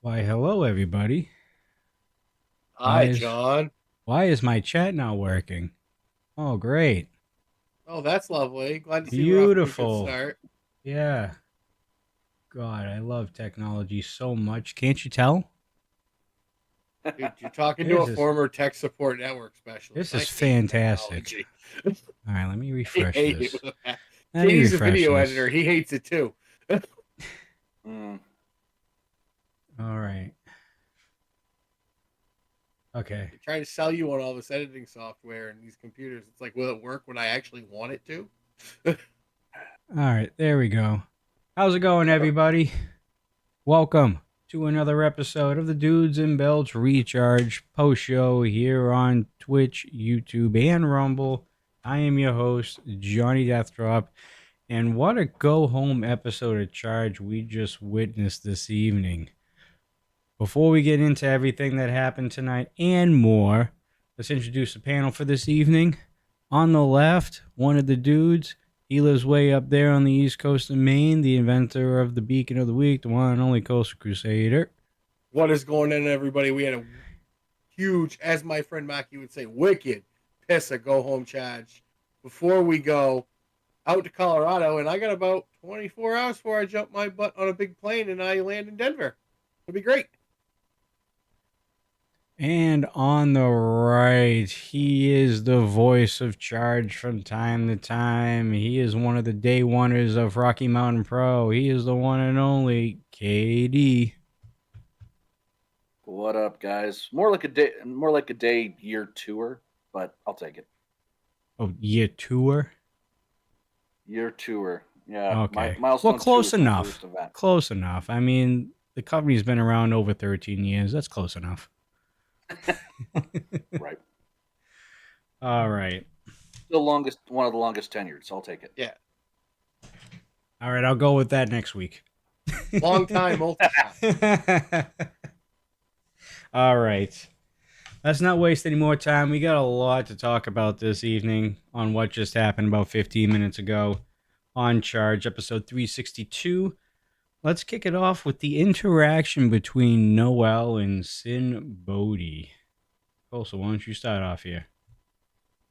Why, hello, everybody. Why Hi, is John. why is my chat not working? Oh, great. Oh, that's lovely. Glad to see we're off to a good Beautiful. start. Yeah. God, I love technology so much. Can't you tell? Dude, you're talking to a This is former tech support network this specialist. is I hate fantastic. technology. All right, let me I refresh hate it this. with a passion. Let me Katie's a refresh video editor. this. He hates it too. Mm. All right. Okay. They try to sell you on all this editing software and these computers. It's like, will it work when I actually want it to? All right, there we go. How's it going, everybody? Welcome to another episode of the Dudes and Belts Recharge post show here on Twitch, YouTube, and Rumble. I am your host, Johnny Deathdrop, and what a go home episode of Charge we just witnessed this evening. Before we get into everything that happened tonight and more, let's introduce the panel for this evening. On the left, one of the dudes. He lives way up there on the east coast of Maine, the inventor of the Beacon of the Week, the one and only Coastal Crusader. What is going on, everybody? We had a huge, as my friend Maki would say, wicked piss a go home charge before we go out to Colorado, and I got about 24 hours before I jump my butt on a big plane and I land in Denver. It'll be great. And on the right, he is the voice of Charge from time to time. He is one of the day oneers of Rocky Mountain Pro. He is the one and only KD. What up, guys? More like a day year tour, but I'll take it. Oh, year tour? Year tour. Yeah, my Okay. Well, milestone two close is my enough. first event. Close enough. I mean, the company's been around over 13 years. That's close enough. Right. All right. One of the longest tenured, so I'll take it. Yeah. All right. I'll go with that next week. Long time, multi time. All right. Let's not waste any more time. We got a lot to talk about this evening on what just happened about 15 minutes ago on Charge, episode 362. Let's kick it off with the interaction between Noel and Sin Bodhi. Coulson, why don't you start off here?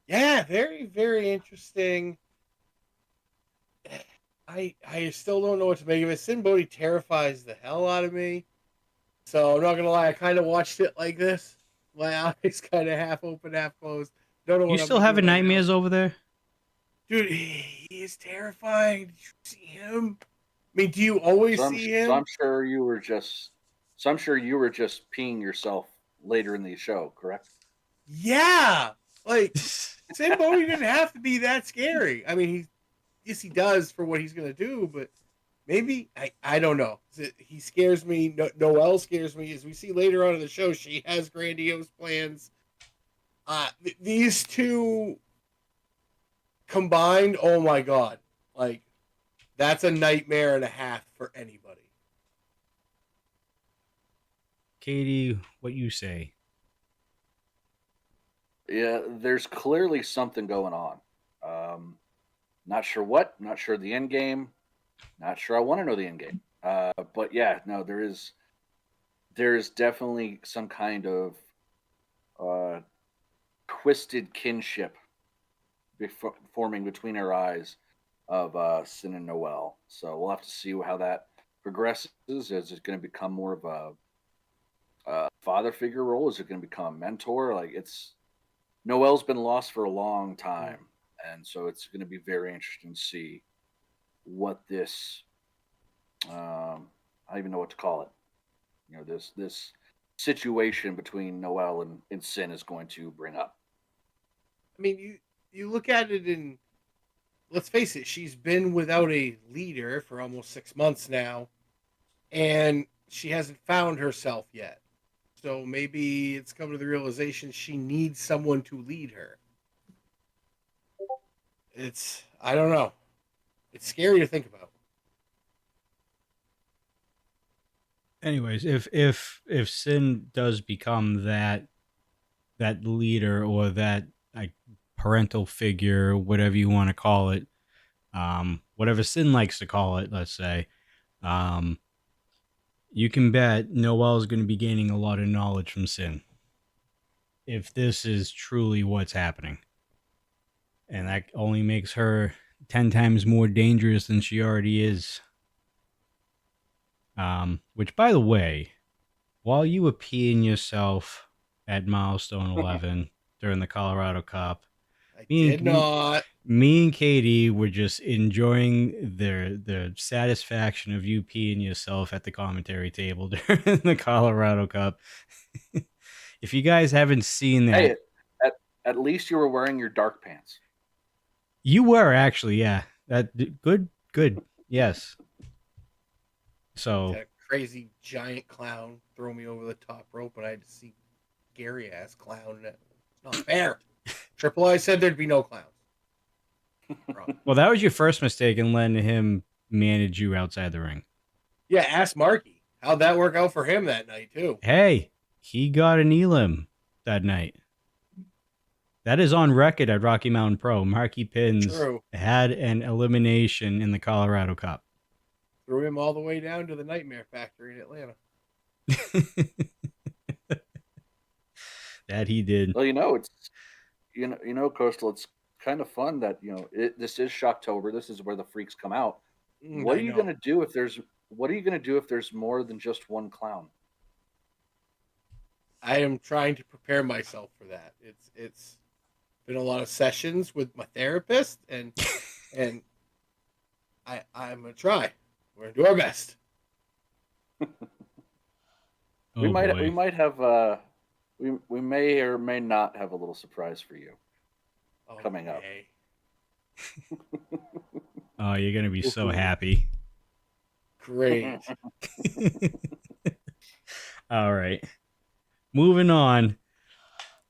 Yeah, very, very interesting. I still don't know what to make of it. Sin Bodhi terrifies the hell out of me. So I'm not gonna lie, I kind of watched it like this. My eyes kind of half open, half closed. Don't know You what I'm still gonna do having right now. nightmares over there? Dude, he is terrifying. Did you see him? I mean, do you always So I'm see so him? I'm sure you were just peeing yourself later in the show, correct? Yeah. Like, Sin Bodhi didn't have to be that scary. I mean, yes, he does for what he's gonna do, but maybe I don't know. He scares me. Noelle scares me. As we see later on in the show, she has grandiose plans. These two combined, oh my god, like that's a nightmare and a half for anybody. Katie, what you say? Yeah, there's clearly something going on. Not sure what. Not sure the end game. Not sure I want to know the end game. But yeah, no, there is definitely some kind of uh, twisted kinship forming between our eyes of Sin and Noel. So we'll have to see how that progresses. Is it going to become more of a father figure role? Is it going to become a mentor? Like it's Noel's been lost for a long time, and so it's going to be very interesting to see what this I don't even know what to call it. This situation between Noel and Sin is going to bring up. I mean, you look at it and let's face it, she's been without a leader for almost 6 months now, and she hasn't found herself yet. So maybe it's come to the realization she needs someone to lead her. It's I don't know. It's scary to think about. Anyways, if Sin does become that leader or that like parental figure, whatever you want to call it, whatever Sin likes to call it, let's say, um, you can bet Noelle is going to be gaining a lot of knowledge from Sin if this is truly what's happening. And that only makes her 10 times more dangerous than she already is. Which, by the way, while you were peeing yourself at milestone 11 during the Colorado Cup, I me did and not. me and Katie were just enjoying the satisfaction of you peeing yourself at the commentary table during the Colorado Cup. If you guys haven't seen that, Hey, at least you were wearing your dark pants. you were actually, yeah. That good. Yes. So That crazy giant clown throw me over the top rope, and I had to see Gary ass clown. It's not fair. Triple I said there'd be no clowns. Wrong. well, that was your first mistake in letting him manage you outside the ring. Yeah, ask Marky. How'd that work out for him that night too? Hey, he got an elim that night. That is on record at Rocky Mountain Pro. Marky Pins True. had an elimination in the Colorado Cup. Threw him all the way down to the Nightmare Factory in Atlanta. That he did. Well, it's Coastal. It's kind of fun that this is Shocktober. This is where the freaks come out. What are you going to do if there's more than just one clown? I am trying to prepare myself for that. It's been a lot of sessions with my therapist, and I'm gonna try. We're gonna do our best. We might have we may or may not have a little surprise for you coming up. Oh, you're gonna be so happy. Great. All right. Moving on.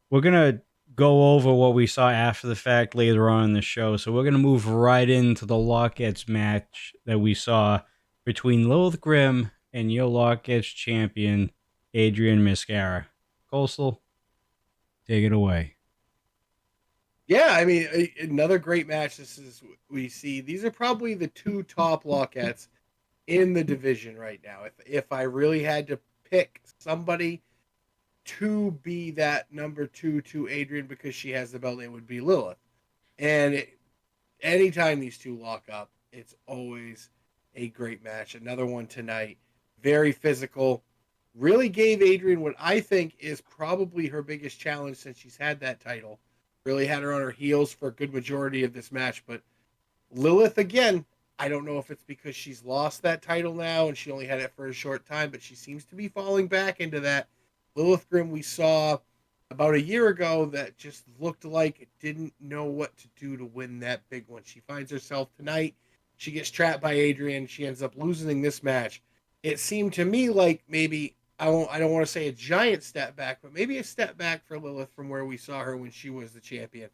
We're gonna go over what we saw after the fact later on in the show. So we're gonna move right into the Lockettes match that we saw between Lilith Grimm and your Lockettes champion, Adrian Mascara. Coastal, take it away. Yeah, I mean, another great match. We see these are probably the two top Lockettes in the division right now. If I really had to pick somebody to be that number 2 to Adrian because she has the belt, it would be Lilith. And anytime these two lock up, it's always a great match. Another one tonight, very physical. Really gave Adrian what I think is probably her biggest challenge since she's had that title. Really had her on her heels for a good majority of this match. But Lilith, again, I don't know if it's because she's lost that title now and she only had it for a short time, but she seems to be falling back into that Lilith Grimm we saw about a year ago that just looked like it didn't know what to do to win that big one. She finds herself tonight. She gets trapped by Adrian. She ends up losing this match. It seemed to me like maybe, I don't want to say a giant step back, but maybe a step back for Lilith from where we saw her when she was the champion.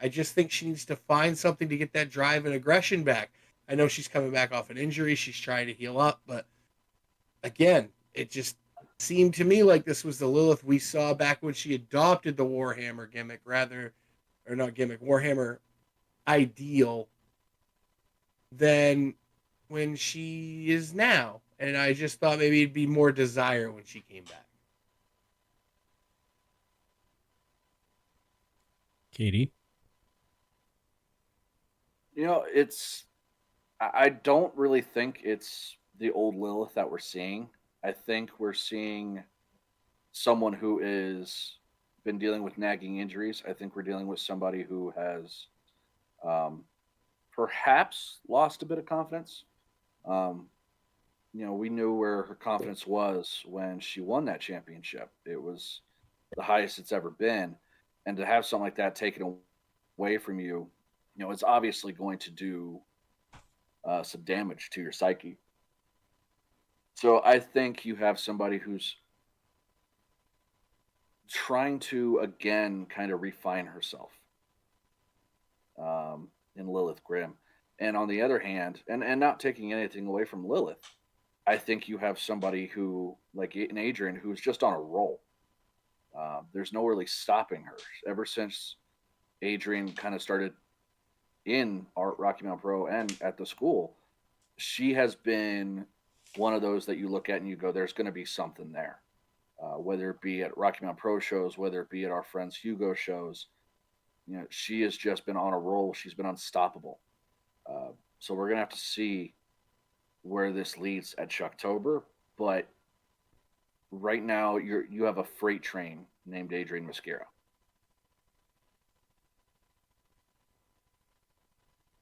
I just think she needs to find something to get that drive and aggression back. I know she's coming back off an injury. She's trying to heal up, but again, it just seemed to me like this was the Lilith we saw back when she adopted the Warhammer gimmick, Warhammer ideal than when she is now. And I just thought maybe it'd be more desire when she came back. Katie? I don't really think it's the old Lilith that we're seeing. I think we're seeing someone who is been dealing with nagging injuries. I think we're dealing with somebody who has perhaps lost a bit of confidence. We knew where her confidence was when she won that championship. It was the highest it's ever been. And to have something like that taken away from you, it's obviously going to do some damage to your psyche. So I think you have somebody who's trying to, again, kind of refine herself in Lilith Grimm. And on the other hand, and not taking anything away from Lilith, I think you have somebody who, like an Adrian, who's just on a roll. There's no really stopping her. Ever since Adrian kind of started in Rocky Mountain Pro and at the school, she has been one of those that you look at and you go, there's going to be something there. Whether it be at Rocky Mountain Pro shows, whether it be at our friends Hugo shows, she has just been on a roll. She's been unstoppable. So we're going to have to see where this leads at Shocktober. But right now, you have a freight train named Adrian Mosquera.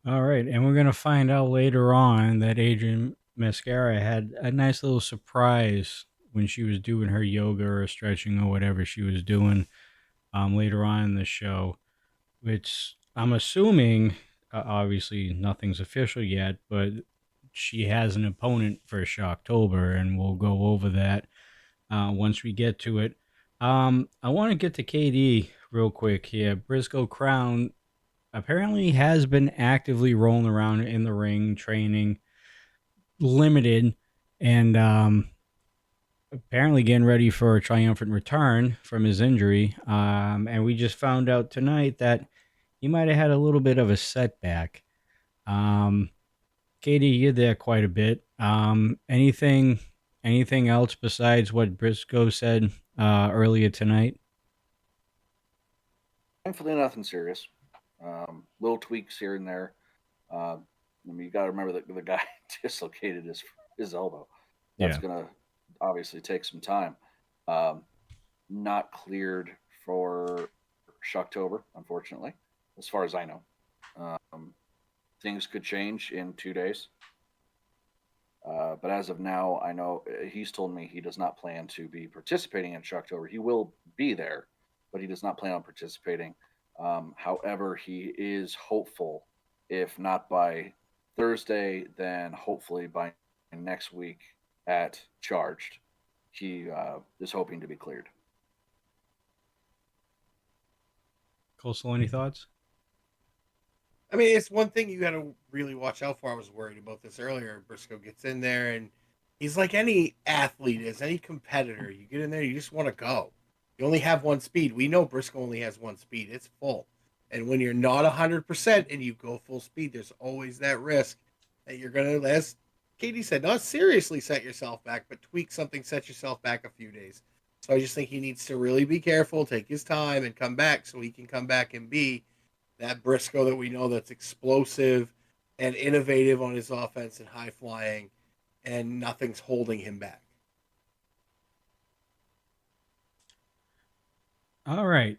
All right, and we're going to find out later on that Adrian Mascara had a nice little surprise when she was doing her yoga or stretching or whatever she was doing later on in the show, which I'm assuming, obviously nothing's official yet, but she has an opponent for Shocktober, and we'll go over that once we get to it. I want to get to KD real quick here. Briscoe Crown apparently has been actively rolling around in the ring, training, limited, and apparently getting ready for a triumphant return from his injury. And we just found out tonight that he might have had a little bit of a setback. Katie, you're there quite a bit. Anything else besides what Briscoe said earlier tonight? Thankfully, nothing serious. Little tweaks here and there. I mean, you got to remember that the guy dislocated his elbow. That's going to obviously take some time. Not cleared for Shocktober, unfortunately, as far as I know. Things could change in 2 days. But as of now, I know he's told me he does not plan to be participating in Shocktober. He will be there, but he does not plan on participating. However, he is hopeful, if not by Thursday, then hopefully by next week at Charged. He is hoping to be cleared. Coastal, any thoughts? I mean, it's one thing you got to really watch out for. I was worried about this earlier. Briscoe gets in there, and he's like any athlete is, any competitor. You get in there, you just want to go. You only have one speed. We know Briscoe only has one speed. It's full. And when you're not 100% and you go full speed, there's always that risk that you're going to, as Katie said, not seriously set yourself back, but tweak something, set yourself back a few days. So I just think he needs to really be careful, take his time, and come back so he can come back and be that Briscoe that we know that's explosive and innovative on his offense and high flying, and nothing's holding him back. All right.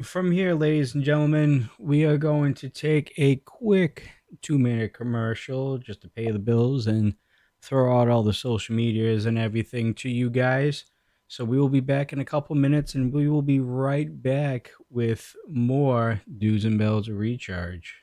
From here, ladies and gentlemen, we are going to take a quick 2-minute commercial just to pay the bills and throw out all the social medias and everything to you guys. So we will be back in a couple minutes, and we will be right back with more Dudes and Bells Recharge.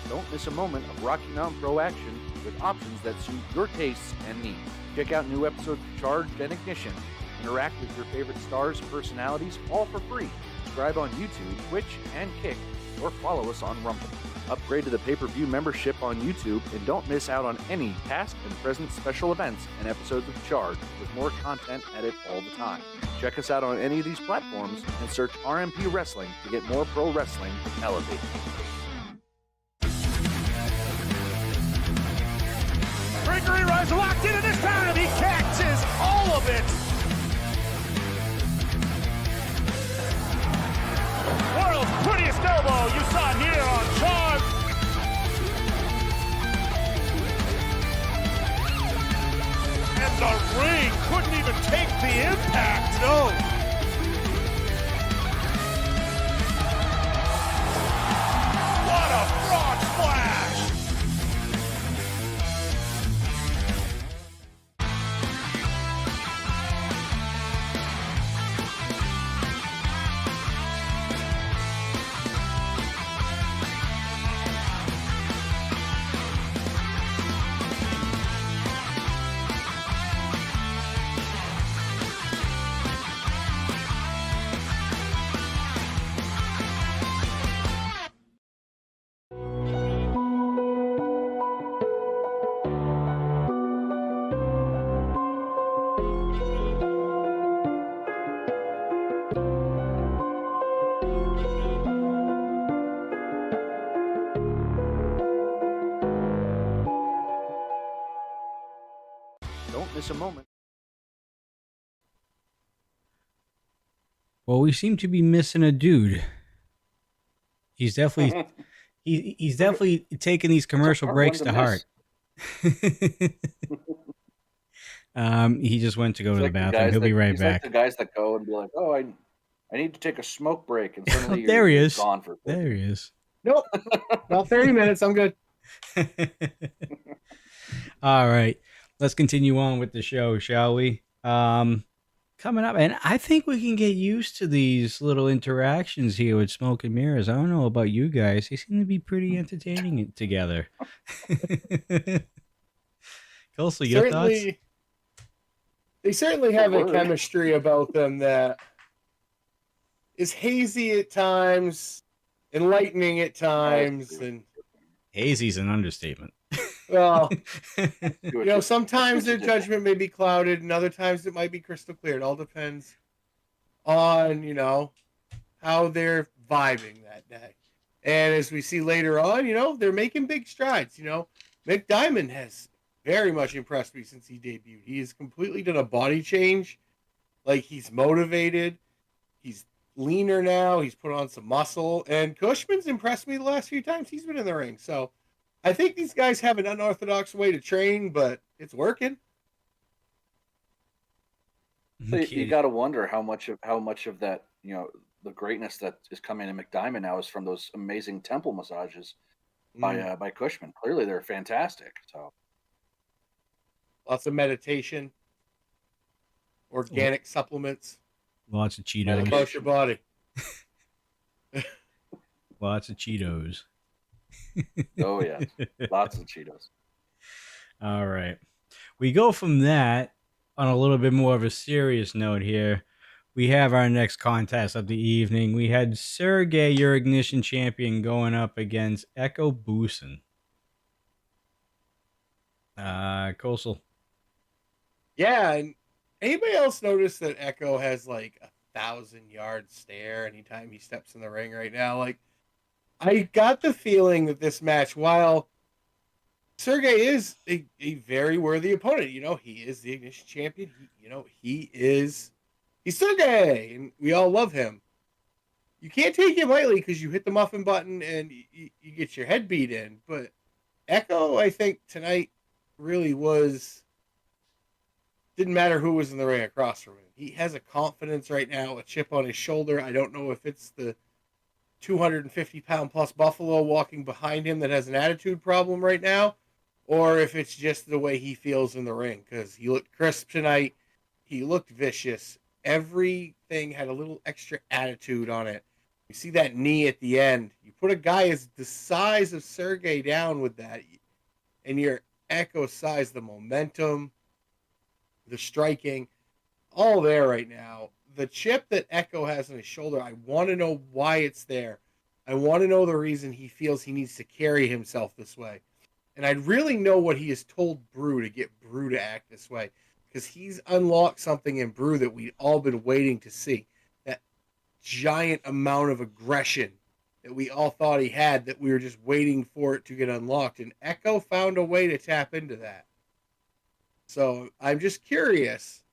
Don't miss a moment of Rocky Mountain Pro action with options that suit your tastes and needs. Check out new episodes of Charged and Ignition. Interact with your favorite stars and personalities, all for free. Subscribe on YouTube, Twitch, and Kick, or follow us on Rumble. Upgrade to the pay-per-view membership on YouTube and don't miss out on any past and present special events and episodes of Charged with more content added all the time. Check us out on any of these platforms and search RMP Wrestling to get more pro wrestling elevated. Gregory Rice locked into this time. He catches all of it. World's prettiest elbow you saw here on Charge. And the ring couldn't even take the impact. No. What a frog splash. miss a moment. Well, we seem to be missing a dude. He's definitely he's definitely taking these commercial hard one breaks to to heart. He just went to go He's to the like the bathroom. guys He'll that be right he's like back. the guys that go and be like, "Oh, I need to take a smoke break," and suddenly There he you're is. gone for 30 There he minutes. is. Nope. About 30 minutes. I'm good. All right. Let's continue on with the show, shall we? Coming up, and I think we can get used to these little interactions here with Smoke and Mirrors. I don't know about you guys. They seem to be pretty entertaining together. Kelsey, your thoughts? They certainly have a word. chemistry about them that is hazy at times, enlightening at times, and Hazy's an understatement. well, You know, sometimes their judgment may be clouded, and other times it might be crystal clear. It all depends on how they're vibing that day. And as we see later on, they're making big strides. Mick Diamond has very much impressed me since he debuted. He has completely done a body change. Like, he's motivated. He's leaner now. He's put on some muscle. And Cushman's impressed me the last few times he's been in the ring. So I think these guys have an unorthodox way to train, but it's working. You got to wonder how much of that, the greatness that is coming in McDiamond now is from those amazing temple massages by Cushman. Clearly, they're fantastic. So lots of meditation, organic supplements, lots of Cheetos. about your body. Lots of Cheetos. Oh yeah, lots of Cheetos. All right, we go from that on a little bit more of a serious note here. We have our next contest of the evening. We had Sergey, your Ignition champion, going up against Echo Boosin. Coastal. Yeah, and anybody else notice that Echo has like 1,000-yard stare anytime he steps in the ring right now? Like, I got the feeling that this match, while Sergey is a very worthy opponent, he is the Ignition champion. He's Sergey, and we all love him. You can't take him lightly because you hit the muffin button and you get your head beat in. But Echo, I think tonight really didn't matter who was in the ring across from him. He has a confidence right now, a chip on his shoulder. I don't know if it's the 250-pound plus Buffalo walking behind him that has an attitude problem right now, or if it's just the way he feels in the ring, because he looked crisp tonight. He looked vicious. Everything had a little extra attitude on it. You see that knee at the end. You put a guy as the size of Sergey down with that, and your Echo size, the momentum, the striking, all there right now. The chip that Echo has on his shoulder, I want to know why it's there. I want to know the reason he feels he needs to carry himself this way. And I'd really know what he has told Brew to get Brew to act this way, because he's unlocked something in Brew that we'd all been waiting to see. That giant amount of aggression that we all thought he had, that we were just waiting for it to get unlocked. And Echo found a way to tap into that. So I'm just curious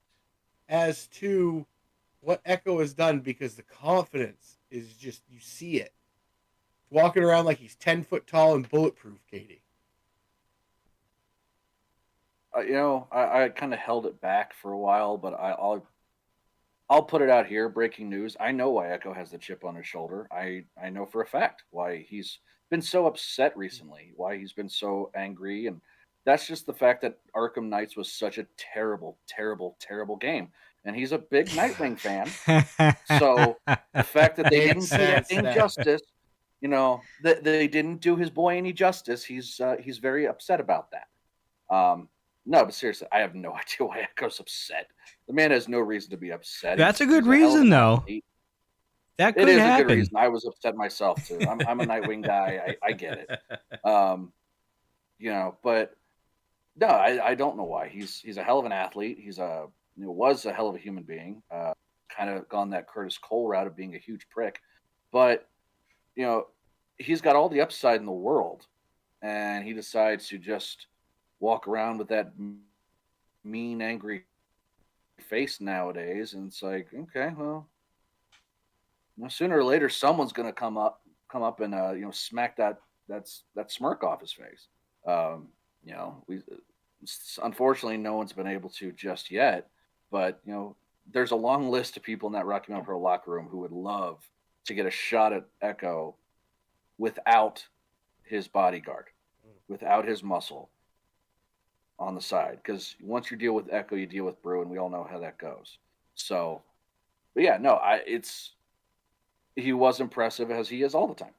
as to what Echo has done, because the confidence is just, you see it. Walking around like he's 10 foot tall and bulletproof, Katie. I kind of held it back for a while, but I'll put it out here. Breaking news. I know why Echo has the chip on his shoulder. I know for a fact why he's been so upset recently, why he's been so angry. And that's just the fact that Arkham Knights was such a terrible, terrible, terrible game. And he's a big Nightwing fan. So the fact that they didn't do that any justice, that they didn't do his boy any justice, he's very upset about that. No, but seriously, I have no idea why Echo's upset. The man has no reason to be upset. That's a good reason, though. That could happen. A good reason. I was upset myself too. I'm a Nightwing guy. I get it. But no, I don't know why. He's a hell of an athlete. Was a hell of a human being. Kind of gone that Curtis Cole route of being a huge prick, but he's got all the upside in the world, and he decides to just walk around with that mean, angry face nowadays, and it's like, okay, well, sooner or later someone's going to come up and smack that smirk off his face. We unfortunately no one's been able to just yet, but there's a long list of people in that Rocky Mountain Pro locker room who would love to get a shot at Echo without his bodyguard, without his muscle on the side. Because once you deal with Echo, you deal with Brew, and we all know how that goes. So, but yeah, no, he was impressive as he is all the time.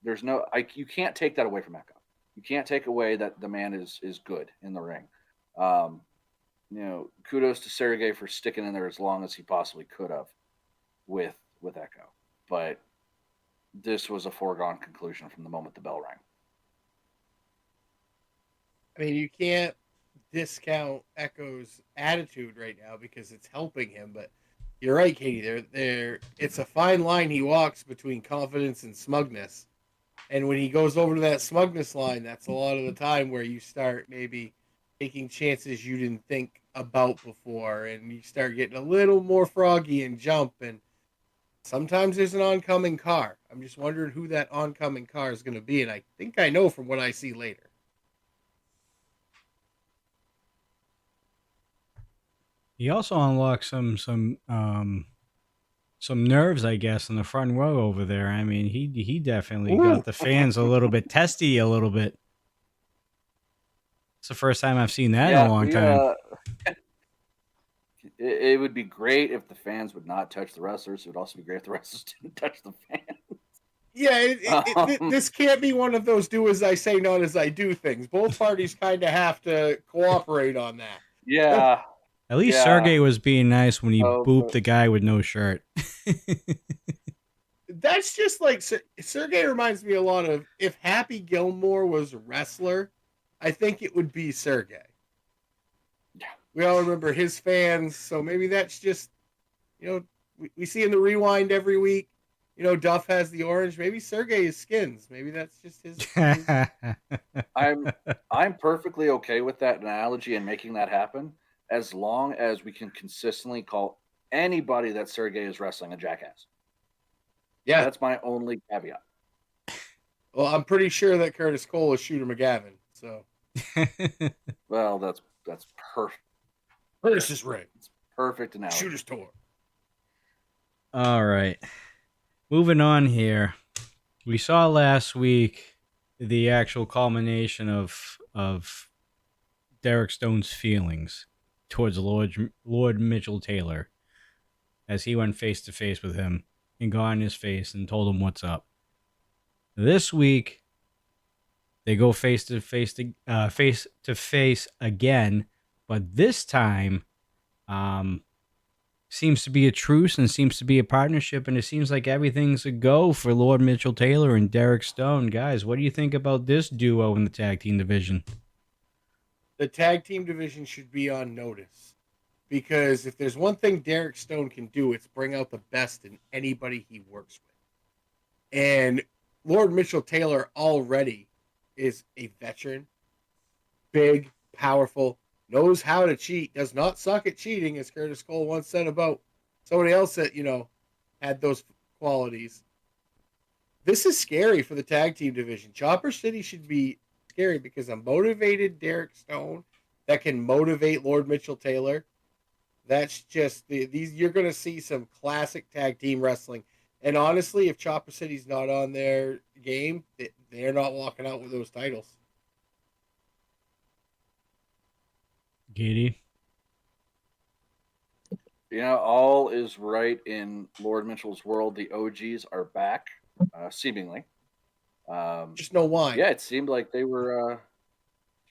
There's no, you can't take that away from Echo. You can't take away that the man is good in the ring. Kudos to Sergey for sticking in there as long as he possibly could have with Echo. But this was a foregone conclusion from the moment the bell rang. I mean, you can't discount Echo's attitude right now because it's helping him, but you're right, Katie. It's a fine line he walks between confidence and smugness. And when he goes over to that smugness line, that's a lot of the time where you start maybe taking chances you didn't think about before, and you start getting a little more froggy and jump, and sometimes there's an oncoming car. I'm just wondering who that oncoming car is going to be, and I think I know from what I see later. He also unlocked some nerves, I guess, in the front row over there. I mean, he definitely got the fans a little bit testy a little bit. It's the first time I've seen that in a long time. It would be great if the fans would not touch the wrestlers. It would also be great if the wrestlers didn't touch the fans. Yeah, this can't be one of those do as I say, not as I do things. Both parties kind of have to cooperate on that. Yeah. At least Sergey was being nice when he booped the guy with no shirt. That's just like Sergey reminds me a lot of if Happy Gilmore was a wrestler, I think it would be Sergey. Yeah. We all remember his fans, so maybe that's just, we see in the rewind every week, Duff has the orange. Maybe Sergey is Skins. Maybe that's just his. I'm perfectly okay with that analogy and making that happen, as long as we can consistently call anybody that Sergey is wrestling a jackass. Yeah. That's my only caveat. Well, I'm pretty sure that Curtis Cole is Shooter McGavin, so. Well, that's perfect. Curtis is right. It's perfect analogy. Shooter's tour. All right. Moving on here. We saw last week the actual culmination of Derek Stone's feelings towards Lord Mitchell Taylor as he went face to face with him and got in his face and told him what's up. This week, they go face to face again, but this time, seems to be a truce and seems to be a partnership, and it seems like everything's a go for Lord Mitchell Taylor and Derek Stone. Guys, what do you think about this duo in the tag team division? The tag team division should be on notice, because if there's one thing Derek Stone can do, it's bring out the best in anybody he works with. And Lord Mitchell Taylor already is a veteran, big, powerful, knows how to cheat, does not suck at cheating, as Curtis Cole once said about somebody else that, had those qualities. This is scary for the tag team division. Chopper City should be scary because a motivated Derek Stone that can motivate Lord Mitchell Taylor, that's just these. You're going to see some classic tag team wrestling. And honestly, if Chopper City's not on their game, they're not walking out with those titles. Giddy. All is right in Lord Mitchell's world. The OGs are back, seemingly. Just no wine. Yeah, it seemed like they were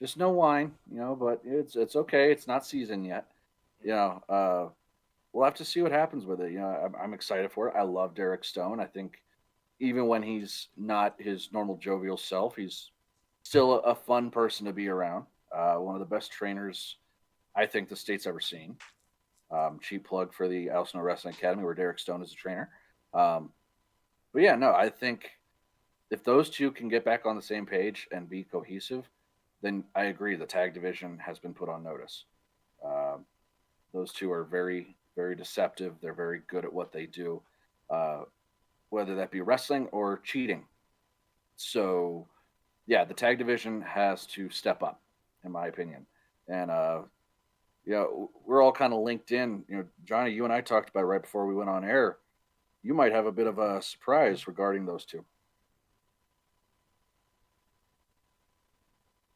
just no wine, but it's okay. It's not seasoned yet. We'll have to see what happens with it. I'm excited for it. I love Derek Stone. I think even when he's not his normal jovial self, he's still a fun person to be around. One of the best trainers I think the state's ever seen. Cheap plug for the Al Snow Wrestling Academy, where Derek Stone is a trainer. But yeah, no, I think if those two can get back on the same page and be cohesive, then I agree the tag division has been put on notice. Those two are very, very deceptive. They're very good at what they do, whether that be wrestling or cheating. So, yeah, the tag division has to step up, in my opinion. And we're all kind of linked in. Johnny, you and I talked about it right before we went on air. You might have a bit of a surprise regarding those two.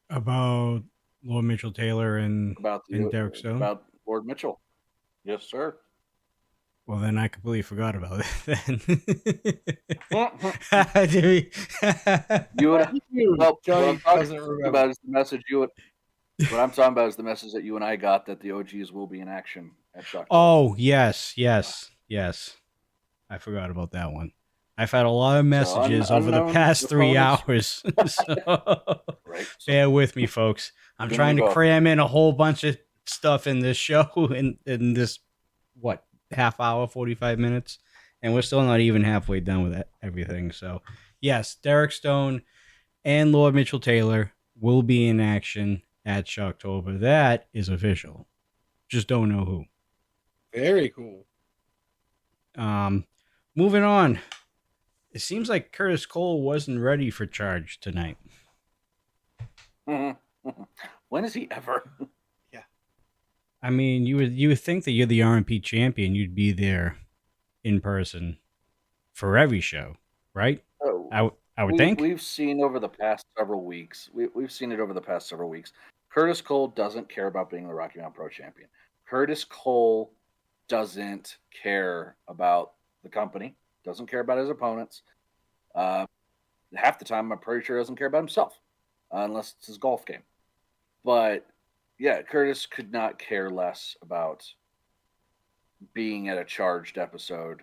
About Lord Mitchell Taylor and Derek Stone. About Lord Mitchell. Yes, sir. Well, then I completely forgot about it. Then you and well, Johnny what I'm doesn't talking remember. about is the message what I'm talking about is the message that you and I got that the OGs will be in action at Shock. Oh, yes. I forgot about that one. I've had a lot of messages over the past 3 hours. Right. Bear with me, folks. I'm trying to cram in a whole bunch of stuff in this show in this, half hour, 45 minutes. And we're still not even halfway done with everything. So, yes, Derek Stone and Lord Mitchell Taylor will be in action at Shocktober. That is official. Just don't know who. Very cool. Moving on. It seems like Curtis Cole wasn't ready for Charge tonight. When is he ever? Yeah. I mean, you would think that you're the RMP champion, you'd be there in person for every show, right? Oh, I would think. We've seen over the past several weeks. We've seen it over the past several weeks. Curtis Cole doesn't care about being the Rocky Mountain Pro Champion. Curtis Cole doesn't care about the company. Doesn't care about his opponents. Half the time, I'm pretty sure he doesn't care about himself, unless it's his golf game. But yeah, Curtis could not care less about being at a charged episode,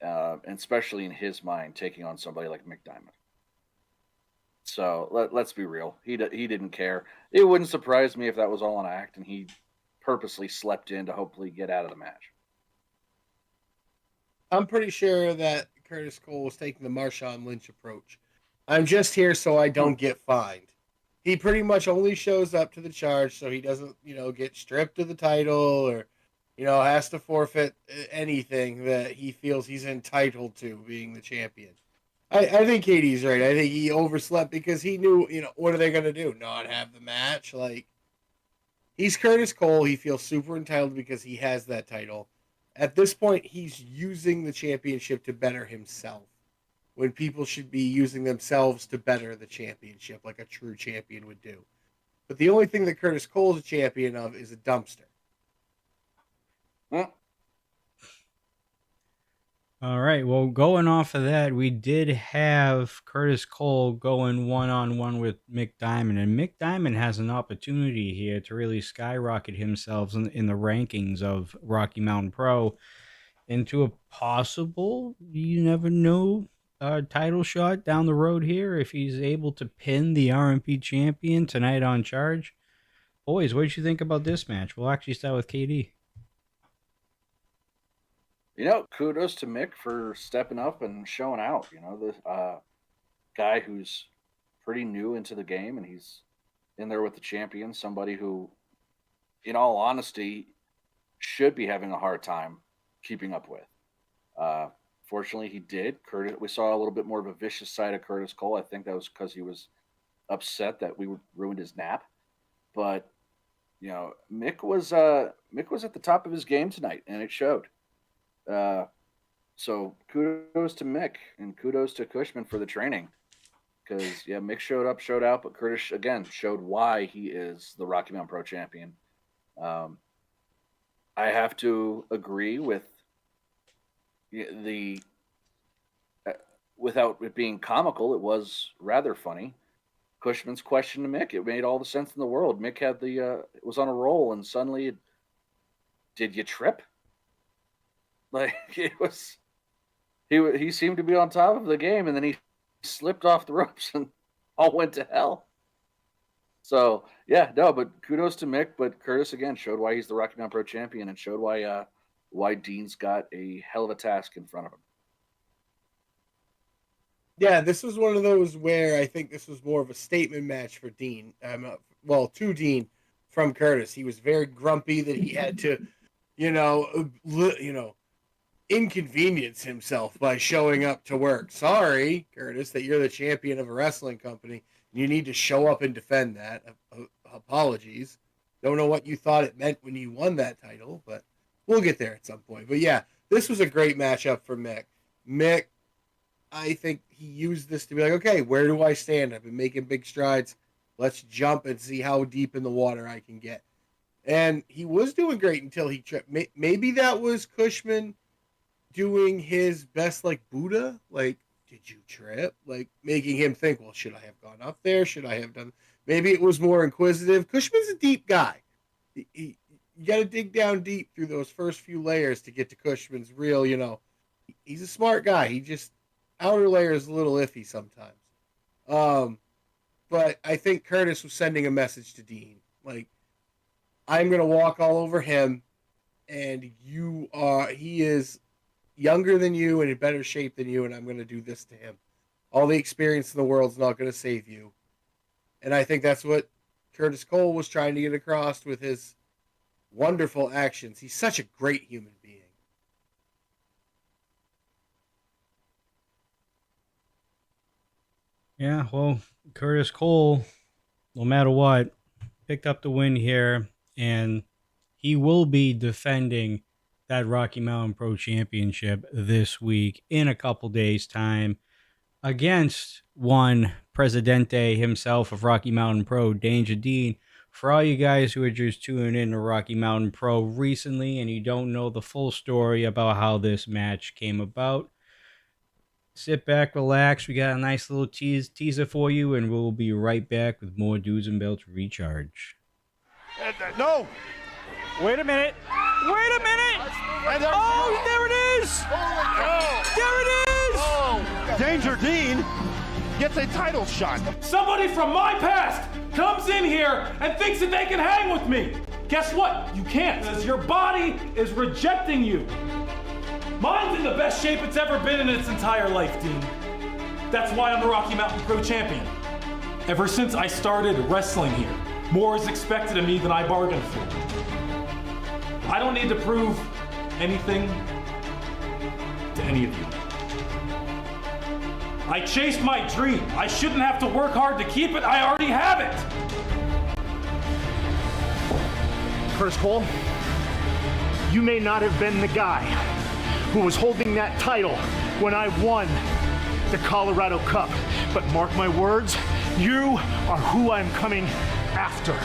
and especially in his mind, taking on somebody like Mick Diamond. So let's be real. He didn't care. It wouldn't surprise me if that was all an act and he purposely slept in to hopefully get out of the match. I'm pretty sure that Curtis Cole was taking the Marshawn Lynch approach. I'm just here so I don't get fined. He pretty much only shows up to the charge so he doesn't, get stripped of the title or, has to forfeit anything that he feels he's entitled to being the champion. I think Katie's right. I think he overslept because he knew, what are they going to do? Not have the match? Like, he's Curtis Cole. He feels super entitled because he has that title. At this point, he's using the championship to better himself when people should be using themselves to better the championship like a true champion would do. But the only thing that Curtis Cole is a champion of is a dumpster. All right. Well, going off of that, we did have Curtis Cole going one-on-one with Mick Diamond. And Mick Diamond has an opportunity here to really skyrocket himself in the rankings of Rocky Mountain Pro into a possible, you never know, title shot down the road here if he's able to pin the RMP champion tonight on Charge. Boys, what did you think about this match? We'll actually start with KD. Kudos to Mick for stepping up and showing out. The guy who's pretty new into the game, and he's in there with the champion, somebody who, in all honesty, should be having a hard time keeping up with. Fortunately, he did. We saw a little bit more of a vicious side of Curtis Cole. I think that was because he was upset that we ruined his nap. But Mick was at the top of his game tonight, and it showed. So kudos to Mick and kudos to Cushman for the training, because Mick showed out, but Curtis again showed why he is the Rocky Mountain Pro Champion. I have to agree with without it being comical, it was rather funny. Cushman's question to Mick, it made all the sense in the world. Mick had was on a roll, and suddenly, did you trip? Like, it was, he seemed to be on top of the game, and then he slipped off the ropes and all went to hell. So but kudos to Mick. But Curtis again showed why he's the Rocky Mountain Pro Champion and showed why Dean's got a hell of a task in front of him. Yeah, this was one of those where I think this was more of a statement match for Dean. To Dean from Curtis. He was very grumpy that he had to inconvenience himself by showing up to work. Sorry, Curtis, that you're the champion of a wrestling company. You need to show up and defend that. Apologies. Don't know what you thought it meant when you won that title, but we'll get there at some point. But yeah, this was a great matchup for Mick. Mick, I think he used this to be like, okay, where do I stand? I've been making big strides. Let's jump and see how deep in the water I can get. And he was doing great until he tripped. Maybe that was Cushman doing his best, like Buddha, like, did you trip? Like, making him think, well, should I have gone up there? Should I have done? Maybe it was more inquisitive. Cushman's a deep guy. You got to dig down deep through those first few layers to get to Cushman's real, he's a smart guy. He just, outer layer is a little iffy sometimes. But I think Curtis was sending a message to Dean. Like, I'm going to walk all over him, and he is younger than you and in better shape than you, and I'm going to do this to him. All the experience in the world's not going to save you. And I think that's what Curtis Cole was trying to get across with his wonderful actions. He's such a great human being. Yeah, well, Curtis Cole, no matter what, picked up the win here, and he will be defending that Rocky Mountain Pro Championship this week in a couple days' time against one Presidente himself of Rocky Mountain Pro, Danger Dean. For all you guys who are just tuning in to Rocky Mountain Pro recently and you don't know the full story about how this match came about, sit back, relax. We got a nice little teaser for you, and we'll be right back with more Dudes and Belts Recharge. No! Wait a minute. Wait a minute! Oh, there it is! There it is! Oh. Danger Dean gets a title shot. Somebody from my past comes in here and thinks that they can hang with me. Guess what? You can't, because your body is rejecting you. Mine's in the best shape it's ever been in its entire life, Dean. That's why I'm the Rocky Mountain Pro Champion. Ever since I started wrestling here, more is expected of me than I bargained for. I don't need to prove anything to any of you. I chased my dream. I shouldn't have to work hard to keep it. I already have it. Curtis Cole, you may not have been the guy who was holding that title when I won the Colorado Cup, but mark my words, you are who I'm coming after.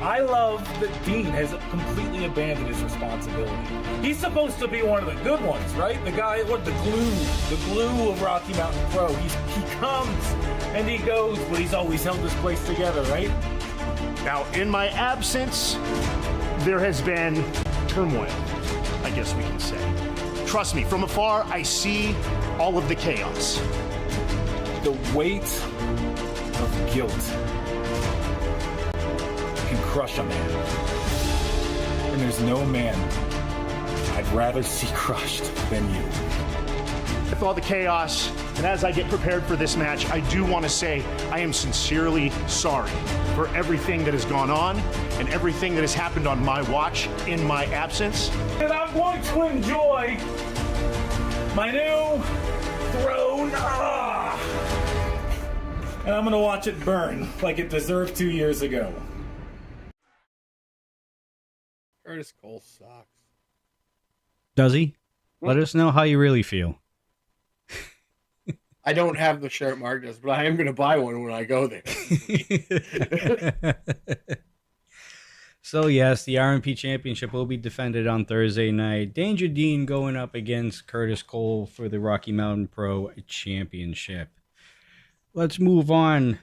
I love that Dean has completely abandoned his responsibility. He's supposed to be one of the good ones, right? The guy, the glue of Rocky Mountain Pro. He comes and he goes, but he's always held this place together, right? Now, in my absence, there has been turmoil, I guess we can say. Trust me, from afar, I see all of the chaos. The weight of guilt can crush a man. And there's no man I'd rather see crushed than you. With all the chaos, and as I get prepared for this match, I do want to say I am sincerely sorry for everything that has gone on and everything that has happened on my watch in my absence. And I'm going to enjoy my new throne. And I'm going to watch it burn like it deserved 2 years ago. Curtis Cole sucks. Does he? Let us know how you really feel. I don't have the shirt Mark does, but I am going to buy one when I go there. So, yes, the RMP Championship will be defended on Thursday night. Danger Dean going up against Curtis Cole for the Rocky Mountain Pro Championship. Let's move on.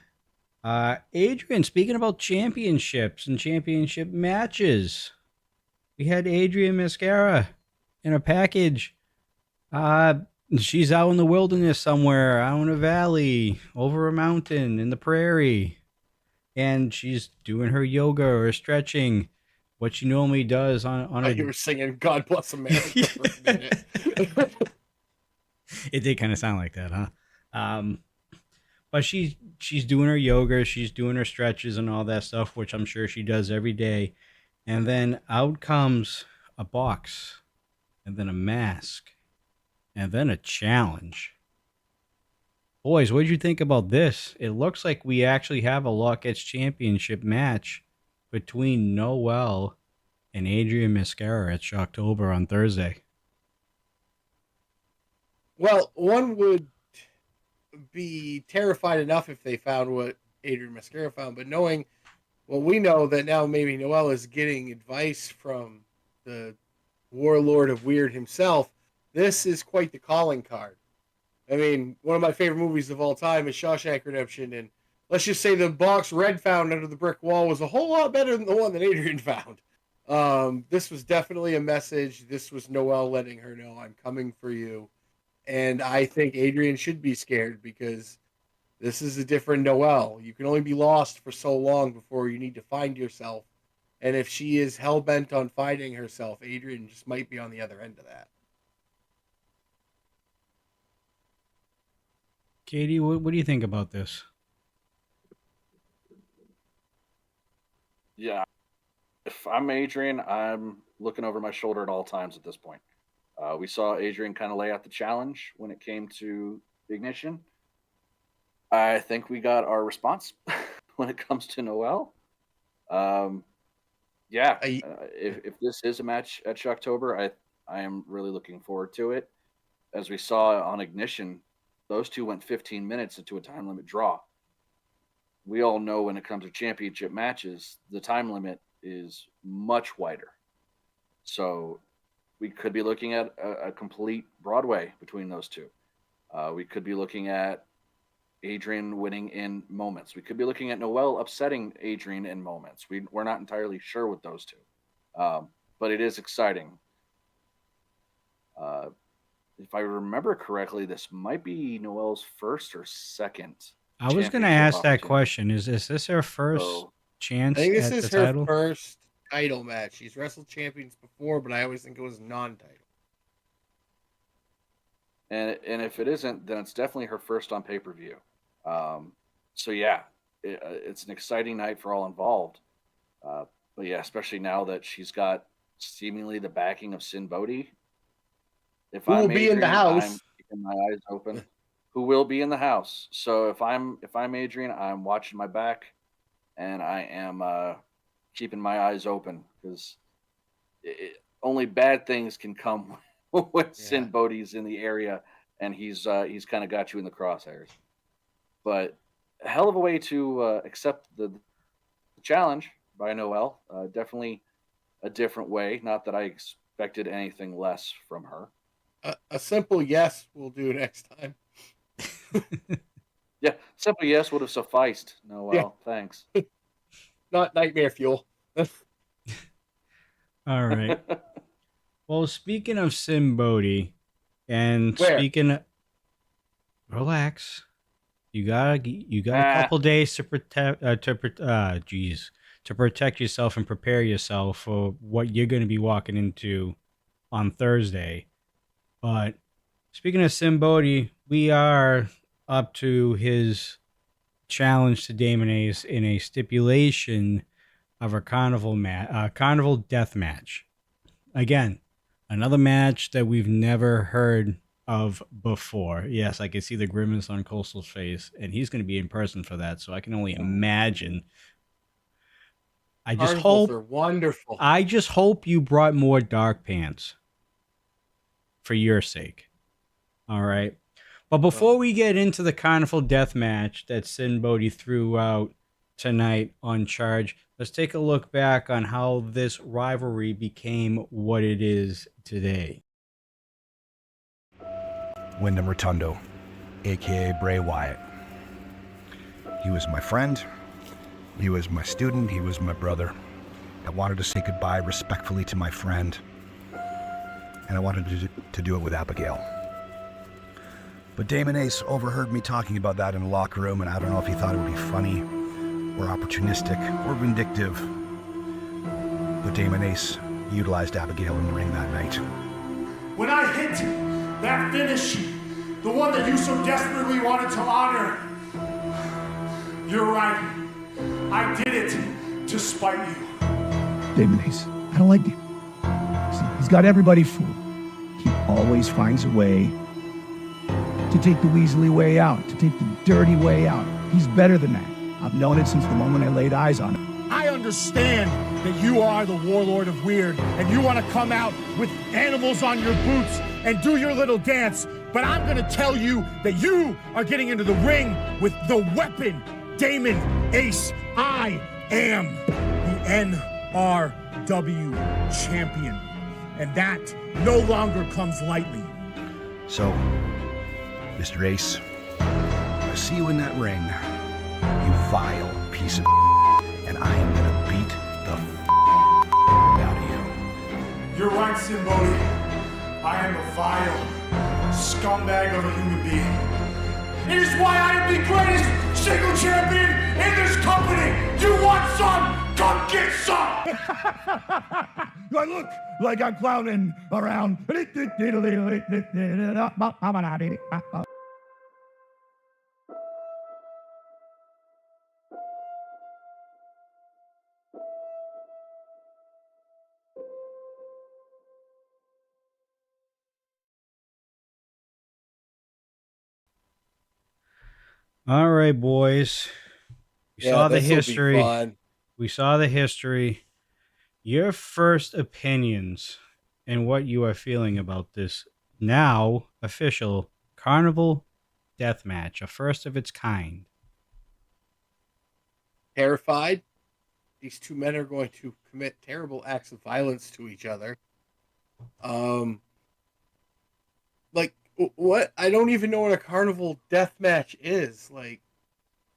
Adrian, speaking about championships and championship matches, we had Adrian Mascara in a package. She's out in the wilderness somewhere, out in a valley, over a mountain, in the prairie. And she's doing her yoga or stretching, what she normally does on a... You were singing God Bless America for a minute. It did kind of sound like that, huh? But she's doing her yoga, she's doing her stretches and all that stuff, which I'm sure she does every day. And then out comes a box, and then a mask, and then a challenge. Boys, what did you think about this? It looks like we actually have a Lockett's Championship match between Noelle and Adrian Mascara at Shocktober on Thursday. Well, one would be terrified enough if they found what Adrian Mascara found, but knowing what we know, that now maybe Noelle is getting advice from the warlord of weird himself, this is quite the calling card. I mean, one of my favorite movies of all time is Shawshank Redemption, and let's just say the box Red found under the brick wall was a whole lot better than the one that Adrian found. This was definitely a message. This was Noelle letting her know, I'm coming for you. And I think Adrian should be scared because this is a different Noelle. You can only be lost for so long before you need to find yourself. And if she is hell-bent on finding herself, Adrian just might be on the other end of that. Katie, what do you think about this? Yeah. If I'm Adrian, I'm looking over my shoulder at all times at this point. We saw Adrian kind of lay out the challenge when it came to Ignition. I think we got our response when it comes to Noelle. If this is a match at Shocktober, I am really looking forward to it. As we saw on Ignition, those two went 15 minutes into a time limit draw. We all know when it comes to championship matches, the time limit is much wider. So we could be looking at a complete Broadway between those two. We could be looking at Adrian winning in moments. We could be looking at Noelle upsetting Adrian in moments. We're not entirely sure with those two. But it is exciting. If I remember correctly, this might be Noelle's first or second. I was going to ask that question. Is this her first chance I think this at is the her title? first title match. She's wrestled champions before, but I always think it was non-title. And if it isn't, then it's definitely her first on pay-per-view. So yeah, it's an exciting night for all involved. But yeah, especially now that she's got seemingly the backing of Sin Bodhi. Who will be in the house? I'm keeping my eyes open. Who will be in the house? So if I'm Adrian, I'm watching my back, and I am keeping my eyes open because only bad things can come when Sin Bodhi's in the area, and he's kind of got you in the crosshairs. But a hell of a way to accept the challenge by Noelle. Definitely a different way. Not that I expected anything less from her. A simple yes will do next time. Yeah, simple yes would have sufficed. Noelle, thanks. Not nightmare fuel. All right. Well, speaking of Sin Bodhi, and speaking of, relax. You got a couple days to protect yourself and prepare yourself for what you're going to be walking into on Thursday. But speaking of Sin Bodhi, we are up to his challenge to Damon Ace in a stipulation of a carnival death match. Again, another match that we've never heard of before. Yes, I can see the grimace on Coastal's face, and he's going to be in person for that, so I can only imagine. I just hope are wonderful. I just hope you brought more dark pants for your sake. All right. But before we get into the carnival death match that Sin Bodhi threw out tonight on Charge, let's take a look back on how this rivalry became what it is today. Wyndham Rotundo, a.k.a. Bray Wyatt. He was my friend, he was my student, he was my brother. I wanted to say goodbye respectfully to my friend, and I wanted to do it with Abigail. But Damon Ace overheard me talking about that in the locker room, and I don't know if he thought it would be funny, or opportunistic, or vindictive. But Damon Ace utilized Abigail in the ring that night. When I hit that finish, the one that you so desperately wanted to honor, you're right. I did it to spite you. Damon Ace, I don't like you. He's got everybody fooled. He always finds a way to take the Weasley way out, to take the dirty way out. He's better than that. I've known it since the moment I laid eyes on him. I understand that you are the warlord of weird and you want to come out with animals on your boots and do your little dance, but I'm going to tell you that you are getting into the ring with the weapon, Damon Ace. I am the NRW champion, and that no longer comes lightly. So, Mr. Ace, I see you in that ring, you vile piece of and I am gonna beat the out of you. You're right, Simbodi. I am a vile scumbag of a human being. It is why I am the greatest single champion in this company. You want some? Come get some! Do I look like I'm clowning around? All right, boys. We saw the this'll be history. fun. We saw the history. Your first opinions and what you are feeling about this now official Carnival Death Match, a first of its kind. Terrified. These two men are going to commit terrible acts of violence to each other. Like, what? I don't even know what a carnival death match is. Like,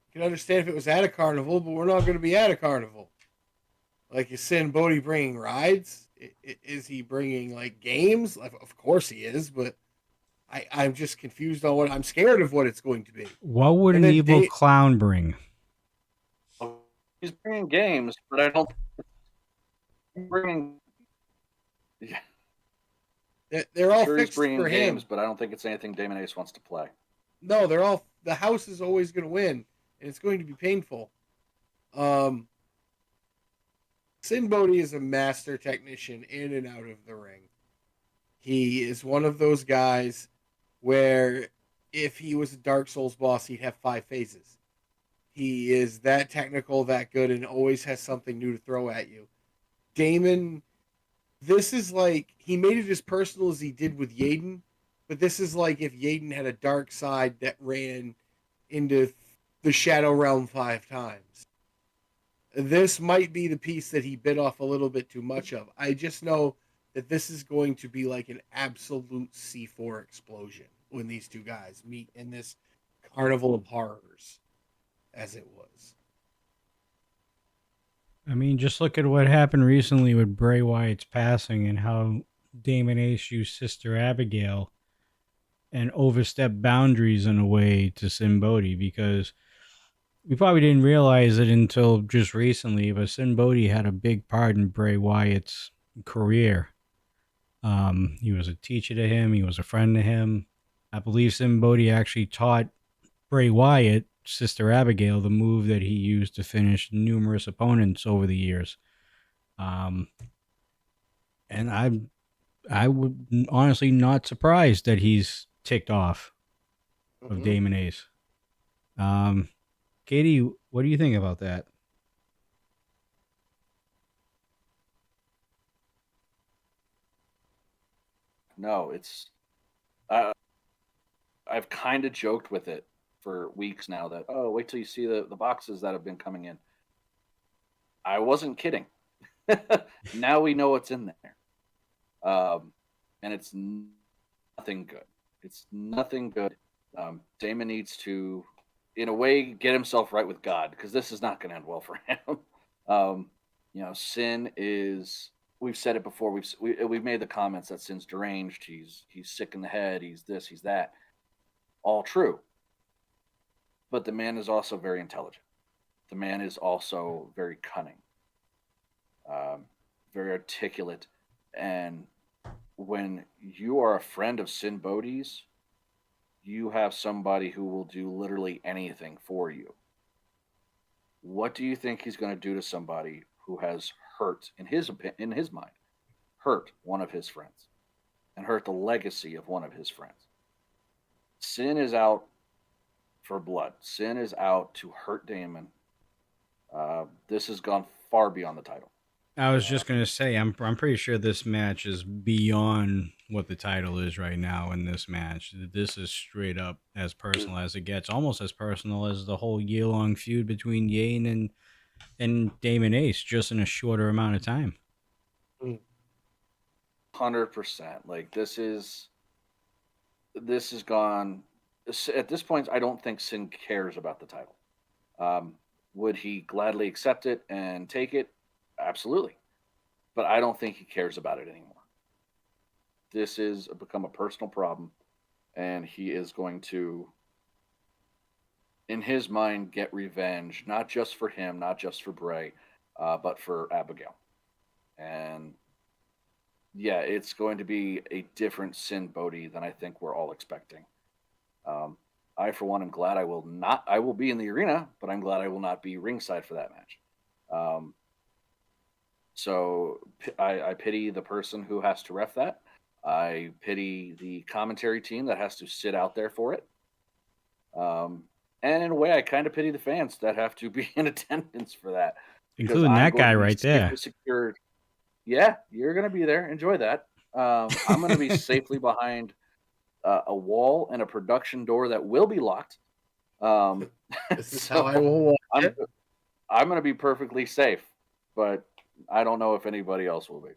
I can understand if it was at a carnival, but we're not going to be at a carnival. Like, is Sin Bodhi bringing rides? Is he bringing, like, games? Of course he is, but I'm just confused on what... I'm scared of what it's going to be. What would an evil clown bring? He's bringing games, but I don't... He's bringing... Yeah. They're all sure fixed he's bringing for games, him. but I don't think it's anything Damon Ace wants to play. No, they're all... The house is always going to win, and it's going to be painful. Sin Bodhi is a master technician in and out of the ring. He is one of those guys where if he was a Dark Souls boss, he'd have 5 phases. He is that technical, that good, and always has something new to throw at you. Damon, this is like, he made it as personal as he did with Yaden, but this is like if Yaden had a dark side that ran into the Shadow Realm 5 times. This might be the piece that he bit off a little bit too much of. I just know that this is going to be like an absolute C4 explosion when these two guys meet in this carnival of horrors, as it was. I mean, just look at what happened recently with Bray Wyatt's passing and how Damon Ace used Sister Abigail and overstepped boundaries in a way to Sin Bodhi, because we probably didn't realize it until just recently, but Sin Bodhi had a big part in Bray Wyatt's career. He was a teacher to him. He was a friend to him. I believe Sin Bodhi actually taught Bray Wyatt, Sister Abigail, the move that he used to finish numerous opponents over the years. And I would honestly not surprised that he's ticked off of Damon Ace. Katie, what do you think about that? No, it's... I've kind of joked with it for weeks now that, oh, wait till you see the boxes that have been coming in. I wasn't kidding. Now we know what's in there. And it's nothing good. It's nothing good. Damon needs to, in a way, get himself right with God, because this is not going to end well for him. Sin is... We've said it before. We've made the comments that Sin's deranged. He's sick in the head. He's this. He's that. All true. But the man is also very intelligent. The man is also very cunning, very articulate. And when you are a friend of Sin Bodhi's, you have somebody who will do literally anything for you. What do you think he's going to do to somebody who has hurt, in his mind, hurt one of his friends and hurt the legacy of one of his friends. Sin is out for blood. Sin is out to hurt Damon. This has gone far beyond the title. I was just gonna say, I'm pretty sure this match is beyond what the title is right now in this match. This is straight up as personal as it gets, almost as personal as the whole year-long feud between Yane and Damon Ace, just in a shorter amount of time. 100%. Like this has gone at this point. I don't think Sin cares about the title. Would he gladly accept it and take it? Absolutely. But I don't think he cares about it anymore. This has become a personal problem, and he is going to, in his mind, get revenge, not just for him, not just for Bray, but for Abigail. And yeah, it's going to be a different Sin Bodhi than I think we're all expecting. I, for one, am glad I will be in the arena, but I'm glad I will not be ringside for that match. So I pity the person who has to ref that. I pity the commentary team that has to sit out there for it. And in a way, I kind of pity the fans that have to be in attendance for that. Including that guy right there. Secured. Yeah, you're going to be there. Enjoy that. I'm going to be safely behind a wall and a production door that will be locked. This is how I will watch it. I'm going to be perfectly safe, but I don't know if anybody else will be.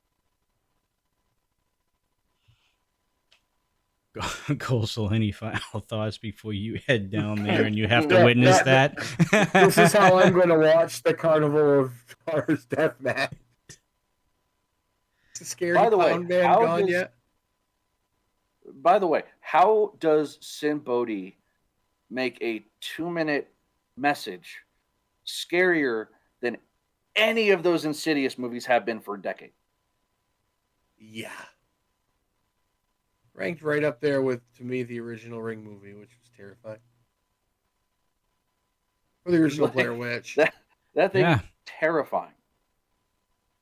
Coastal, any final thoughts before you head down there and you have to witness that? This is how I'm going to watch the Carnival of Horrors death match. It's a scary clown man gone yet. By the way, how does Sin Bodhi make a 2-minute message scarier than any of those Insidious movies have been for a decade? Yeah. Ranked right up there with, to me, the original Ring movie, which was terrifying. Or the original Blair Witch. That thing was terrifying.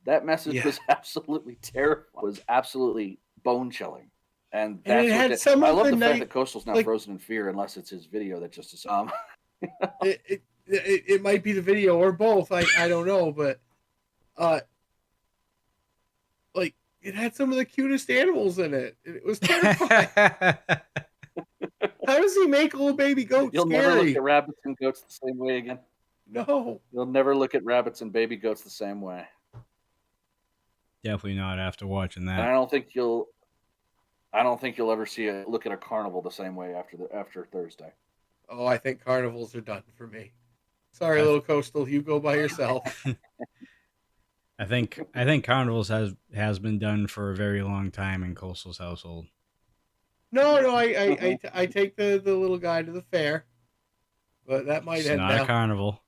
That message was absolutely terrifying. Was absolutely bone-chilling. And that's it had some I of love the the fact that Coastal's now frozen in fear, unless it's his video that just is. It might be the video or both. I don't know, but like it had some of the cutest animals in it. It was terrifying. How does he make a little baby goat You'll scary? never look at rabbits and goats the same way again. No. You'll never look at rabbits and baby goats the same way. Definitely not after watching that. And I don't think you'll ever look at a carnival the same way after Thursday. Oh, I think carnivals are done for me. Sorry, little Coastal, you go by yourself. I think carnivals has been done for a very long time in Coastal's household. No, I take the little guy to the fair, but that might end not a carnival.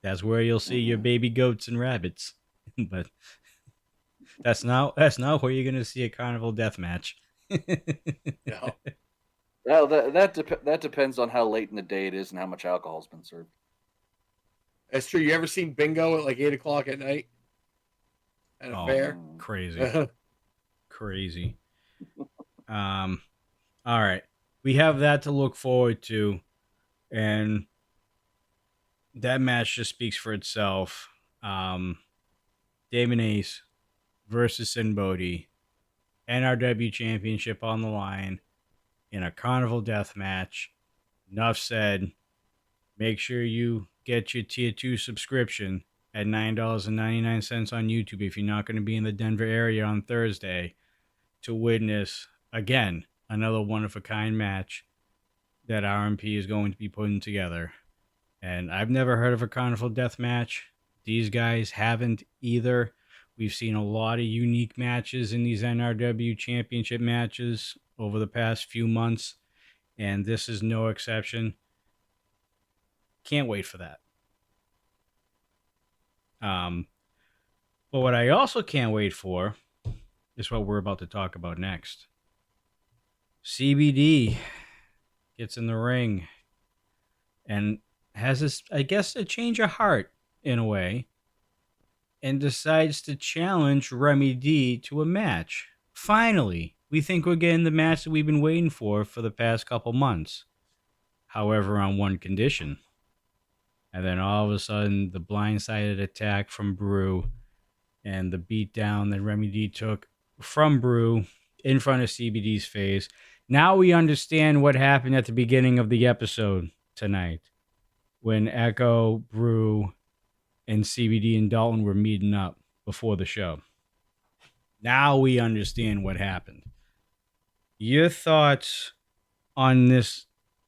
That's where you'll see your baby goats and rabbits, but that's not where you're gonna see a carnival death match. No. Well, that depends on how late in the day it is and how much alcohol's been served. That's true. You ever seen bingo at like 8:00 at night at a fair? Crazy, crazy. All right, we have that to look forward to, and that match just speaks for itself. Damon Ace versus Sin Bodhi, NRW Championship on the line in a Carnival Death match. Enough said. Make sure you get your Tier 2 subscription at $9.99 on YouTube if you're not going to be in the Denver area on Thursday to witness, again, another one-of-a-kind match that RMP is going to be putting together. And I've never heard of a Carnival Death match. These guys haven't either. We've seen a lot of unique matches in these NRW Championship matches over the past few months, and this is no exception. Can't wait for that. But what I also can't wait for is what we're about to talk about next. CBD gets in the ring and has this, I guess, a change of heart in a way. and decides to challenge Remy D to a match. Finally, we think we're getting the match that we've been waiting for the past couple months. However, on one condition. And then all of a sudden, the blindsided attack from Brew and the beatdown that Remy D took from Brew in front of CBD's face. Now we understand what happened at the beginning of the episode tonight when Echo, Brew, and CBD and Dalton were meeting up before the show. Now we understand what happened. Your thoughts on this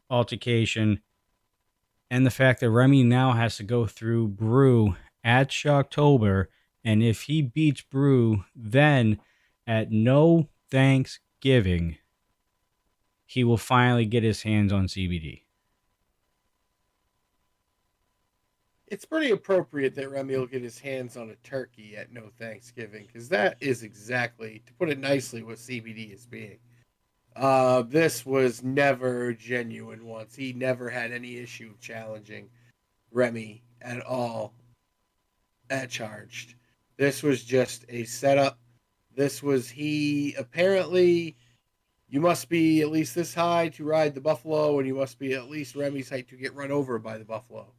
altercation and the fact that Remy now has to go through Brew at Shocktober, and if he beats Brew, then at No Thanksgiving, he will finally get his hands on CBD. It's pretty appropriate that Remy will get his hands on a turkey at No Thanksgiving, because that is exactly, to put it nicely, what CBD is being. This was never genuine once. He never had any issue challenging Remy at all at Charged. This was just a setup. This was he apparently, you must be at least this high to ride the buffalo, and you must be at least Remy's height to get run over by the buffalo.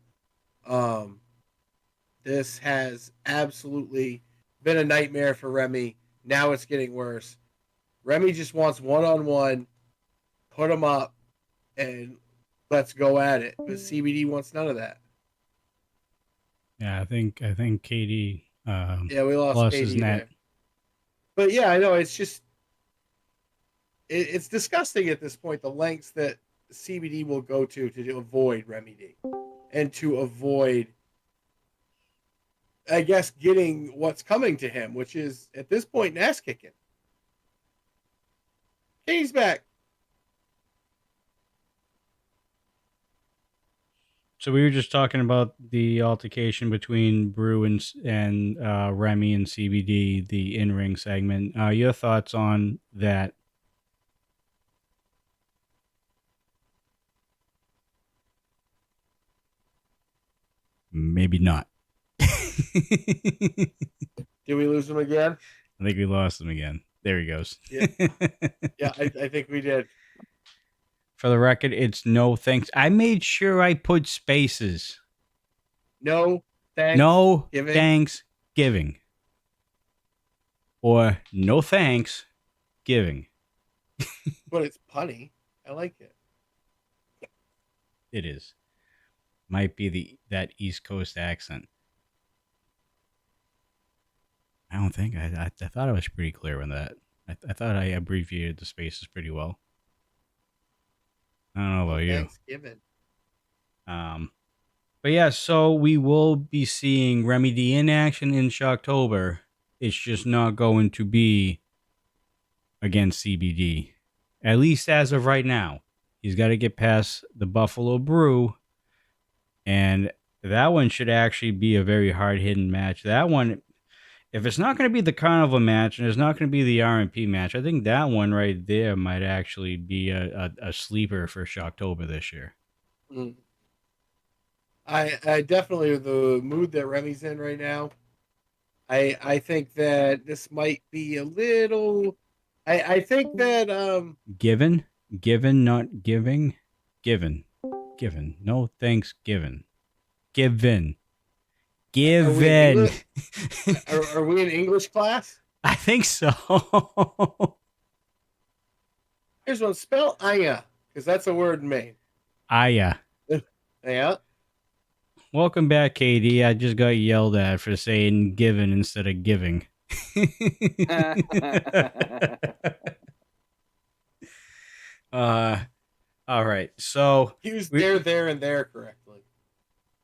This has absolutely been a nightmare for Remy. Now it's getting worse. Remy just wants one-on-one, put him up, and let's go at it. But CBD wants none of that. Yeah, I think KD Yeah, we lost his KD net. there. But yeah, I know, it's just it's disgusting at this point, the lengths that CBD will go to avoid Remy D. And to avoid, I guess, getting what's coming to him, which is, at this point, an ass kicking. He's back. So we were just talking about the altercation between Brew and Remy and CBD, the in-ring segment. Your thoughts on that? Maybe not. Did we lose him again? I think we lost him again. There he goes. Yeah, I think we did. For the record, it's no thanks. I made sure I put spaces. No thanks. No Thanksgiving. Or no thanks giving. But it's punny. I like it. It is. Might be that East Coast accent. I don't think I thought I was pretty clear on that. I thought I abbreviated the spaces pretty well. I don't know about you. Thanksgiving. But yeah, so we will be seeing Remy D in action in Shocktober. It's just not going to be against CBD. At least as of right now. He's got to get past the Buffalo Brew. And that one should actually be a very hard-hitting match. That one, if it's not going to be the Carnival match and it's not going to be the RMP match, I think that one right there might actually be a sleeper for Shocktober this year. Mm. I definitely, the mood that Remy's in right now, I think that this might be a little, I think that Given, not giving, given, no thanks given, given. Are we in English class? I think so. Here's one. Spell Aya, because that's a word in Maine. Aya. Yeah. Welcome back, KD. I just got yelled at for saying given instead of giving. All right. So Use there, and there correctly.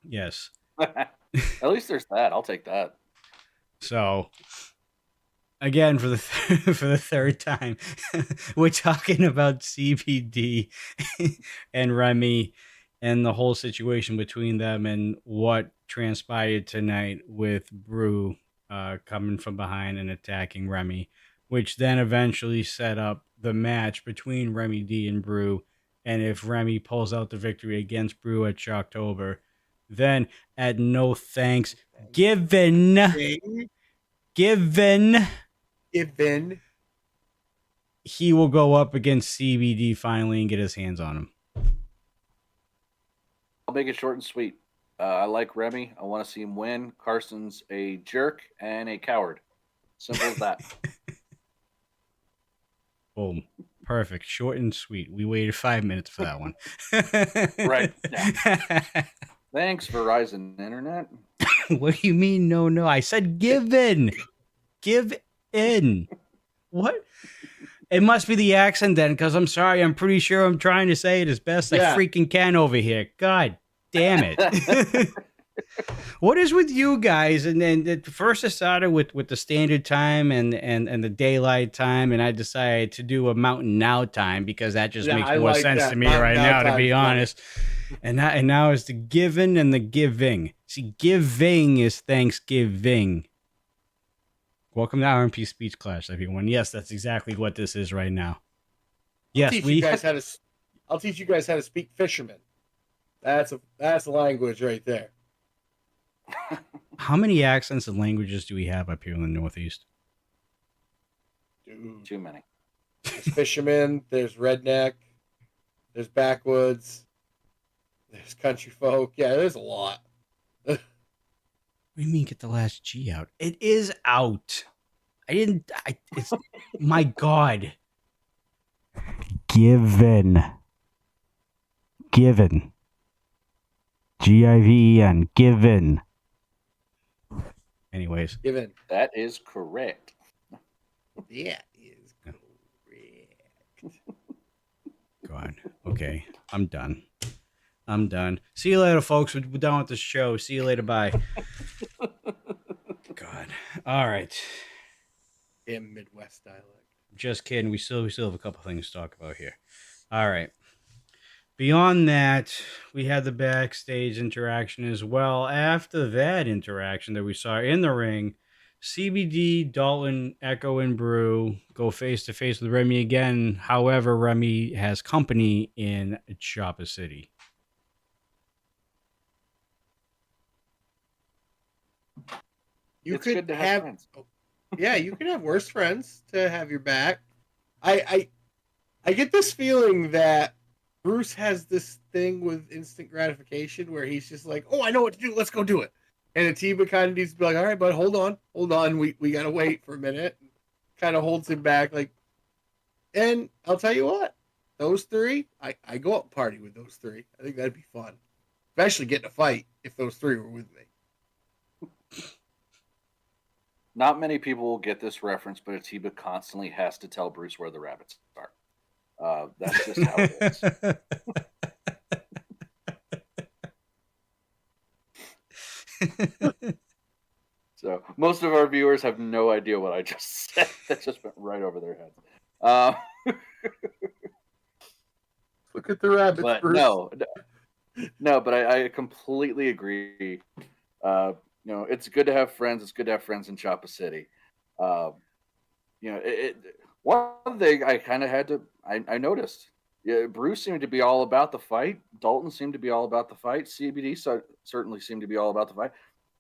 yes. At least there's that. I'll take that. So again, for the for the third time, we're talking about CBD and Remy and the whole situation between them and what transpired tonight with Brew coming from behind and attacking Remy, which then eventually set up the match between Remy D and Brew. And if Remy pulls out the victory against Brew at Shocktober, Then, at no thanks given, Bing. given, Given. he will go up against CBD finally and get his hands on him. I'll make it short and sweet. I like Remy. I want to see him win. Carson's a jerk and a coward. Simple as that. Boom. Perfect. Short and sweet. We waited 5 minutes for that one. Right. Yeah. Thanks, Verizon Internet. What do you mean? No. I said given. Give in. What? It must be the accent then, because I'm sorry. I'm pretty sure I'm trying to say it as best I freaking can over here. God damn it. What is with you guys? And then at first it started with the standard time and the daylight time, and I decided to do a mountain now time because that just makes more sense to me right now, to be honest. And now it's the given and the giving. See, giving is Thanksgiving. Welcome to RMP Speech Clash, everyone. Yes, that's exactly what this is right now. Yes, I'll teach you guys how to speak fisherman. That's a language right there. How many accents and languages do we have up here in the Northeast? Dude. Too many. There's fisherman, there's redneck, there's backwoods, there's country folk. Yeah, there's a lot. What do you mean get the last G out? It is out. It's my God. Given. Given. Given. Given. Anyways. Given. That is correct. Yeah, is correct. God. Okay. I'm done. See you later, folks. We're done with the show. See you later. Bye. God. All right. In Midwest dialect. Just kidding. We still have a couple things to talk about here. All right. Beyond that, we had the backstage interaction as well. After that interaction that we saw in the ring, CBD, Dalton, Echo, and Brew go face-to-face with Remy again. However, Remy has company in Chopper City. You could have friends. Yeah, you could have worse friends to have your back. I get this feeling that Bruce has this thing with instant gratification where he's just like, oh, I know what to do. Let's go do it. And Atiba kind of needs to be like, all right, bud, hold on. We got to wait for a minute. Kind of holds him back. And I'll tell you what, those three, I go up and party with those three. I think that'd be fun. Especially getting a fight if those three were with me. Not many people will get this reference, but Atiba constantly has to tell Bruce where the rabbits are. That's just how it is. So most of our viewers have no idea what I just said. That just went right over their heads. Look at the rabbits, but Bruce. No, but I completely agree. It's good to have friends. It's good to have friends in Choppa City. One thing I kind of had to, I noticed. Yeah, Bruce seemed to be all about the fight. Dalton seemed to be all about the fight. CBD certainly seemed to be all about the fight.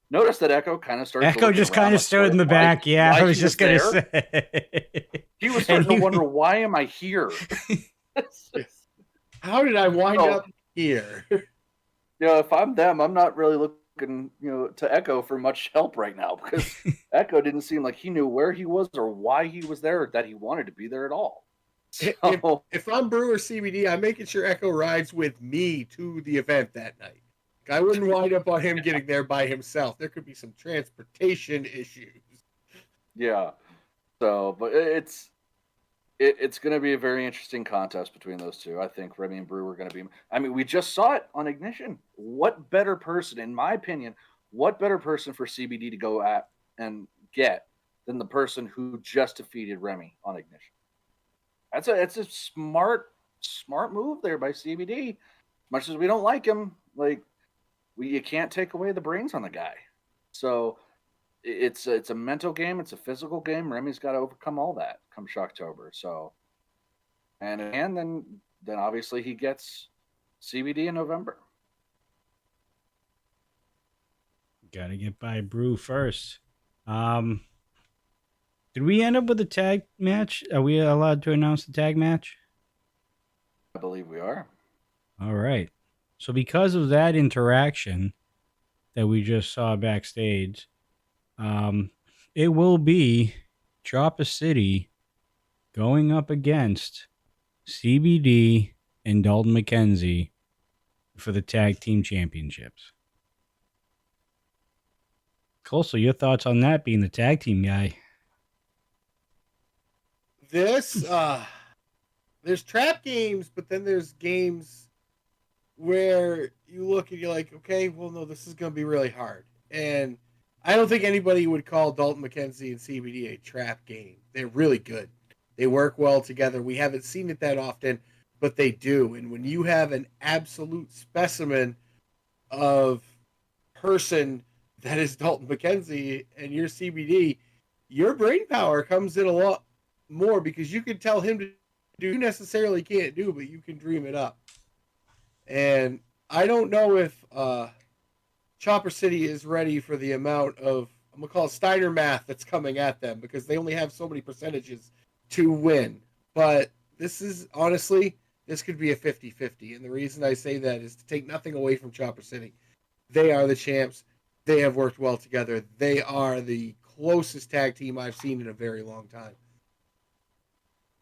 Notice that Echo kind of started. Echo just kind of stood in the back. Yeah, I was just going to say. He was starting to wonder, why am I here? How did I wind up here? If I'm them, I'm not really looking, to Echo for much help right now, because Echo didn't seem like he knew where he was or why he was there, or that he wanted to be there at all. So, if I'm Brewer CBD, I'm making sure Echo rides with me to the event that night. I wouldn't wind up on him getting there by himself. There could be some transportation issues. Yeah. So, but it's going to be a very interesting contest between those two. I think Remy and Brew are going to be. I mean, we just saw it on Ignition. What better person, in my opinion, what better person for CBD to go at and get than the person who just defeated Remy on Ignition? It's a smart move there by CBD. As much as we don't like him, you can't take away the brains on the guy. So it's a mental game. It's a physical game. Remy's got to overcome all that come Shocktober. So, and then obviously he gets CBD in November. Got to get by Brew first. Did we end up with a tag match? Are we allowed to announce the tag match? I believe we are. All right. So because of that interaction that we just saw backstage, it will be Chopper City going up against CBD and Dalton McKenzie for the tag team championships. Cole, so your thoughts on that being the tag team guy? There's trap games, but then there's games where you look and you're like, okay, well, no, this is going to be really hard. And I don't think anybody would call Dalton McKenzie and CBD a trap game. They're really good. They work well together. We haven't seen it that often, but they do. And when you have an absolute specimen of person that is Dalton McKenzie and you're CBD, your brain power comes in a lot more because you can tell him to do you necessarily can't do, but you can dream it up. And I don't know if Chopper City is ready for the amount of, I'm going to call it Steiner math that's coming at them because they only have so many percentages to win. But this is, honestly, this could be a 50-50. And the reason I say that is to take nothing away from Chopper City. They are the champs. They have worked well together. They are the closest tag team I've seen in a very long time.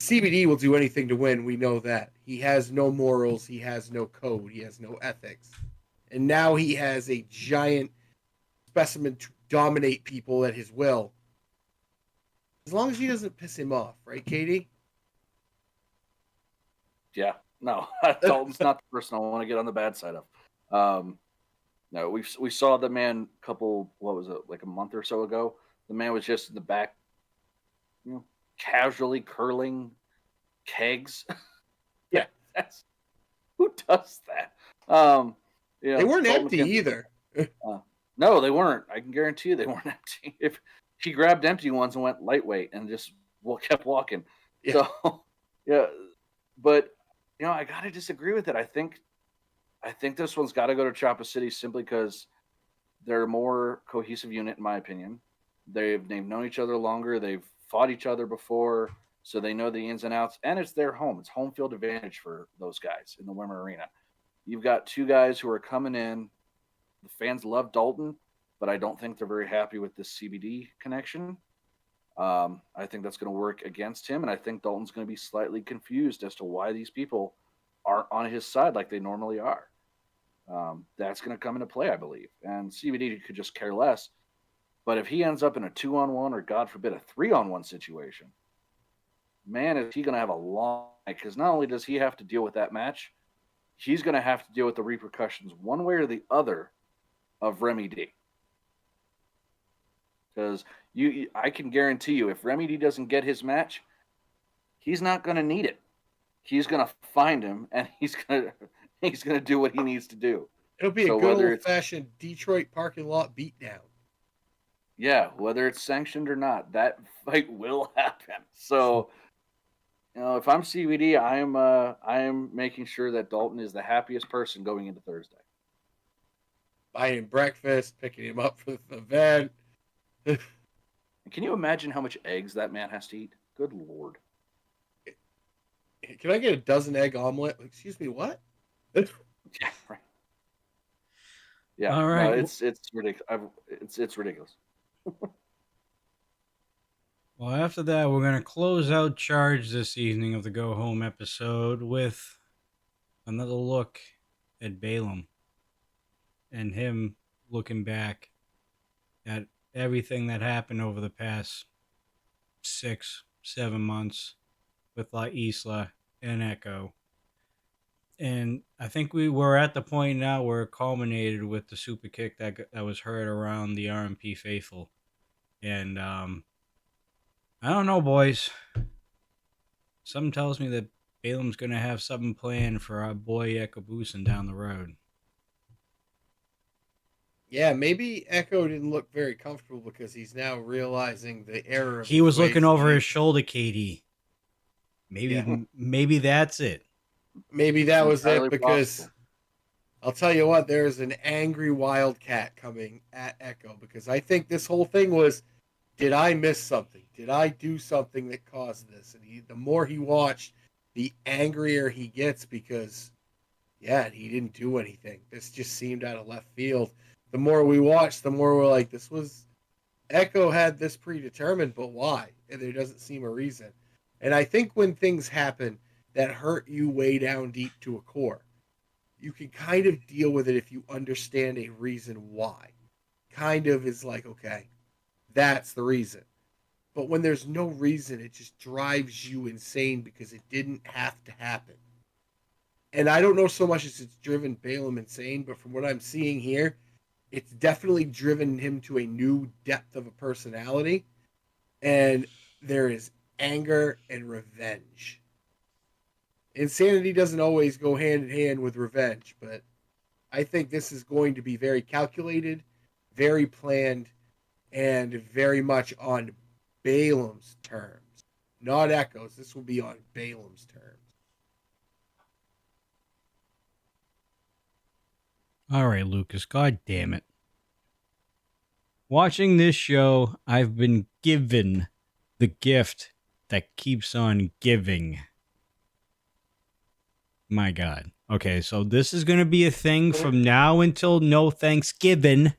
CBD will do anything to win. We know that. He has no morals. He has no code. He has no ethics. And now he has a giant specimen to dominate people at his will. As long as he doesn't piss him off, right, Katie? Yeah. No, Dalton's not the person I want to get on the bad side of. No, we saw the man like a month or so ago. The man was just in the back, casually curling kegs. Yeah. Who does that? They weren't empty either. No, they weren't. I can guarantee you they weren't empty. If he grabbed empty ones and went lightweight and just kept walking. Yeah. So, yeah. But, I got to disagree with it. I think this one's got to go to Chopper City simply because they're a more cohesive unit, in my opinion. They've known each other longer. They've fought each other before, so they know the ins and outs. And it's their home. It's home field advantage for those guys in the Wimmer Arena. You've got two guys who are coming in. The fans love Dalton, but I don't think they're very happy with this CBD connection. I think that's going to work against him, and I think Dalton's going to be slightly confused as to why these people aren't on his side like they normally are. That's going to come into play, I believe. And CBD could just care less. But if he ends up in a 2-on-1 or, God forbid, a 3-on-1 situation, man, is he going to have a long night. Because not only does he have to deal with that match, he's going to have to deal with the repercussions one way or the other of Remy D. Because I can guarantee you, if Remy D doesn't get his match, he's not going to need it. He's going to find him, and he's going to do what he needs to do. It'll be a good old-fashioned Detroit parking lot beatdown. Yeah, whether it's sanctioned or not, that fight will happen. So, if I'm CBD, I am making sure that Dalton is the happiest person going into Thursday. Buying him breakfast, picking him up for the event. Can you imagine how much eggs that man has to eat? Good Lord. Can I get a dozen egg omelet? Excuse me, what? Yeah, right. Yeah, all right. No, it's ridiculous. It's ridiculous. Well, after that, we're going to close out Charge this evening of the Go Home episode with another look at Balaam and him looking back at everything that happened over the past 6-7 months with La Isla and Echo. And I think we were at the point now where it culminated with the super kick that was heard around the RMP faithful. And I don't know, boys. Something tells me that Balaam's going to have something planned for our boy Echo Boosin down the road. Yeah, maybe Echo didn't look very comfortable because he's now realizing the error of he was looking over his shoulder, Katie. Maybe that's it. Maybe that was it because I'll tell you what, there's an angry wildcat coming at Echo because I think this whole thing was, did I miss something? Did I do something that caused this? And the more he watched, the angrier he gets because, yeah, he didn't do anything. This just seemed out of left field. The more we watch, the more we're like, this was, Echo had this predetermined, but why? And there doesn't seem a reason. And I think when things happen that hurt you way down deep to a core, you can kind of deal with it if you understand a reason why. Kind of is like, okay, that's the reason. But when there's no reason, it just drives you insane because it didn't have to happen. And I don't know so much as it's driven Balaam insane, but from what I'm seeing here, it's definitely driven him to a new depth of a personality. And there is anger and revenge. Insanity doesn't always go hand in hand with revenge, but I think this is going to be very calculated, very planned, and very much on Balaam's terms. Not Echo's. This will be on Balaam's terms. All right, Lucas, God damn it. Watching this show, I've been given the gift that keeps on giving. My God. Okay, so this is going to be a thing from now until no Thanksgiving.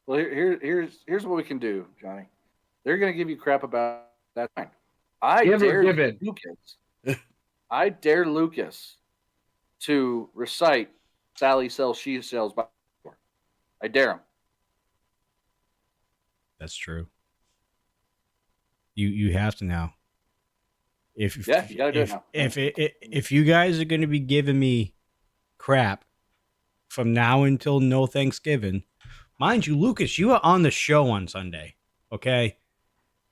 Well, here's what we can do, Johnny. They're going to give you crap about that. Fine. I dare Lucas to recite Sally sells, she sells. I dare him. That's true. You have to now. You gotta do it now. If you guys are going to be giving me crap from now until no Thanksgiving, mind you, Lucas, you are on the show on Sunday. Okay.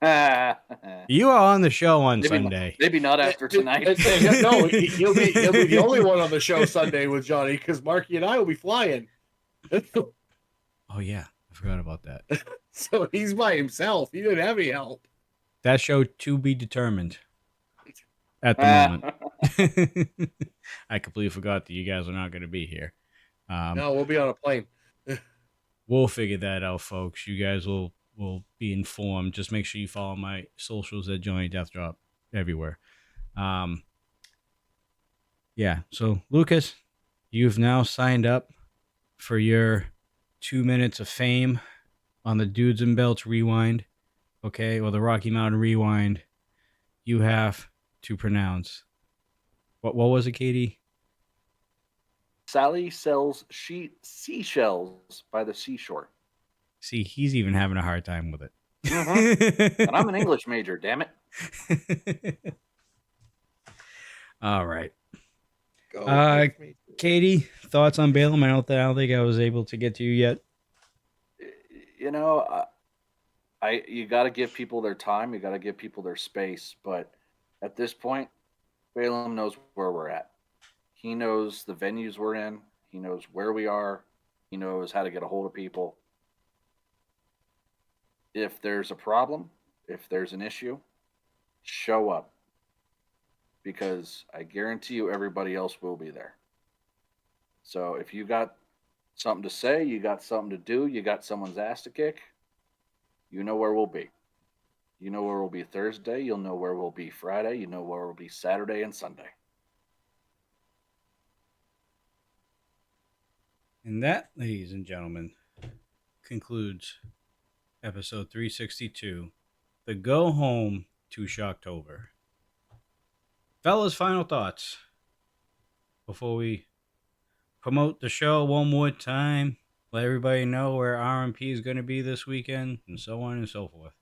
You are on the show on Sunday. Maybe not after tonight. No, he'll be the only one on the show Sunday with Johnny because Marky and I will be flying. Oh yeah, I forgot about that. So he's by himself. He didn't have any help. That show to be determined at the moment. I completely forgot that you guys are not going to be here. No, we'll be on a plane. We'll figure that out, folks. You guys will be informed. Just make sure you follow my socials at Johnny Deathdrop everywhere. Yeah. So Lucas, you've now signed up for your 2 minutes of fame on the Dudes and Belts Rewind. Okay, or the Rocky Mountain Rewind. You have to pronounce. What was it, Katie? Sally sells seashells by the seashore. See, he's even having a hard time with it. Mm-hmm. And I'm an English major, damn it. All right. Katie, thoughts on Balaam? I don't think I was able to get to you yet. You know, you got to give people their time. You got to give people their space. But at this point, Balaam knows where we're at. He knows the venues we're in. He knows where we are. He knows how to get a hold of people. If there's a problem, if there's an issue, show up. Because I guarantee you everybody else will be there. So if you got something to say, you got something to do, you got someone's ass to kick, you know where we'll be. You know where we'll be Thursday. You'll know where we'll be Friday. You know where we'll be Saturday and Sunday. And that, ladies and gentlemen, concludes episode 362, the Go Home to Shocktober. Fellas, final thoughts before we promote the show one more time, let everybody know where RMP is going to be this weekend, and so on and so forth.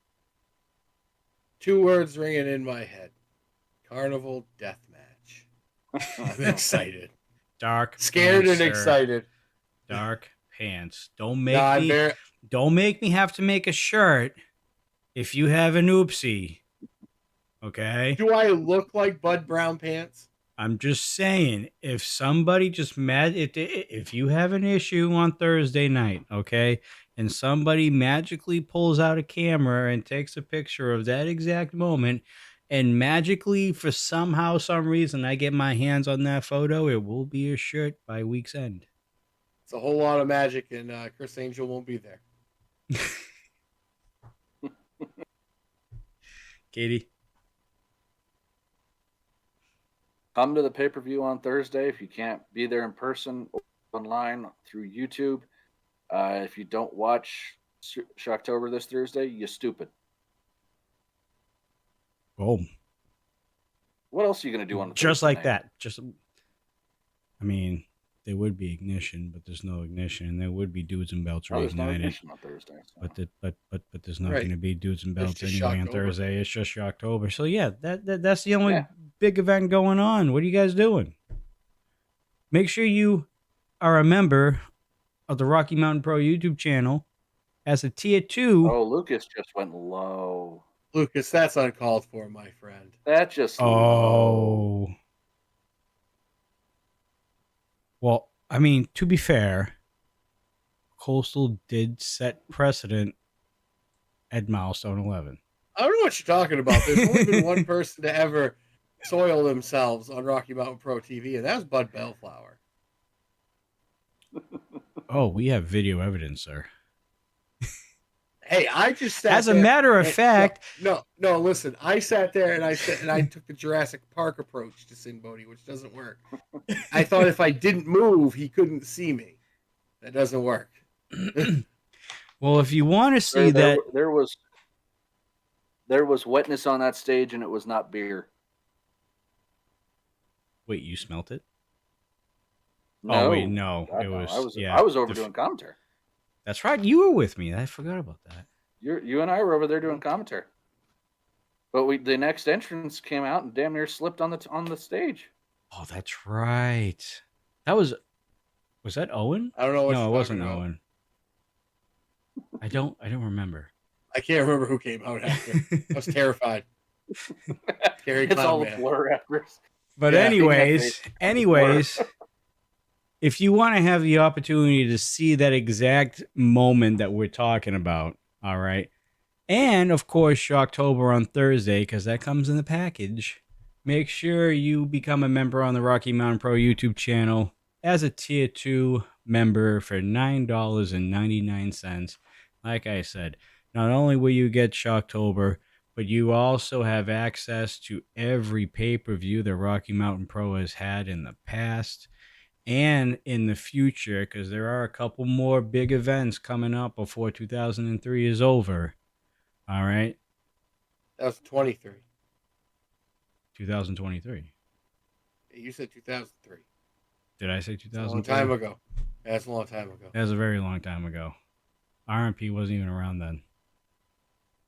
2 words ringing in my head. Carnival Deathmatch. I'm excited. Scared and excited. Dark pants. Don't make me have to make a shirt if you have an oopsie. Okay? Do I look like Bud Brown pants? I'm just saying, if somebody if you have an issue on Thursday night, okay, and somebody magically pulls out a camera and takes a picture of that exact moment, and magically, for some reason, I get my hands on that photo, it will be a shirt by week's end. It's a whole lot of magic, and Chris Angel won't be there. Katie? Come to the pay-per-view on Thursday if you can't be there in person or online through YouTube. If you don't watch Shocktober this Thursday, you're stupid. Boom. What else are you going to do on the Just Thursday like night? that. I mean, there would be Ignition, but there's no Ignition, and there would be Dudes and Belts Oh, there's no Reignited. Ignition on Thursday. So. But there's not Right. going to be Dudes and It's Belts just anyway on Shocktober. Thursday. It's just Shocktober. So yeah, that's the only big event going on. What are you guys doing? Make sure you are a member of the Rocky Mountain Pro YouTube channel as a tier 2. Oh, Lucas just went low. Lucas, that's uncalled for, my friend. That just low. Oh. Well, I mean, to be fair, Coastal did set precedent at milestone 11. I don't know what you're talking about. There's only been one person to ever soil themselves on Rocky Mountain Pro TV, and that was Bud Bellflower. Oh, we have video evidence, sir. Hey, I just sat As a there matter of and- fact, no, listen. I sat there and I took the Jurassic Park approach to Sin Bodhi, which doesn't work. I thought if I didn't move, he couldn't see me. That doesn't work. well, if you want to see There was wetness on that stage, and it was not beer. wait, you smelt it? No, Oh wait, no, God, it no. was. I was over doing commentary. That's right. You were with me. I forgot about that. You and I were over there doing commentary. But the next entrance came out and damn near slipped on the stage. Oh, that's right. That was that Owen? I don't know what No, you're it wasn't talking about. Owen. I don't remember. I can't remember who came out after. I was terrified. Scary It's Clown all the Man. blur afterwards. But Yeah, anyways, if you want to have the opportunity to see that exact moment that we're talking about, all right, and of course Shocktober on Thursday, because that comes in the package, make sure you become a member on the Rocky Mountain Pro YouTube channel as a tier 2 member for $9.99. Like I said, not only will you get Shocktober, but you also have access to every pay-per-view that Rocky Mountain Pro has had in the past and in the future, because there are a couple more big events coming up before 2003 is over. All right? That was 23. 2023. You said 2003. Did I say That's a long 2003? time ago. That's a long time ago. That was a very long time ago. RMP wasn't even around then.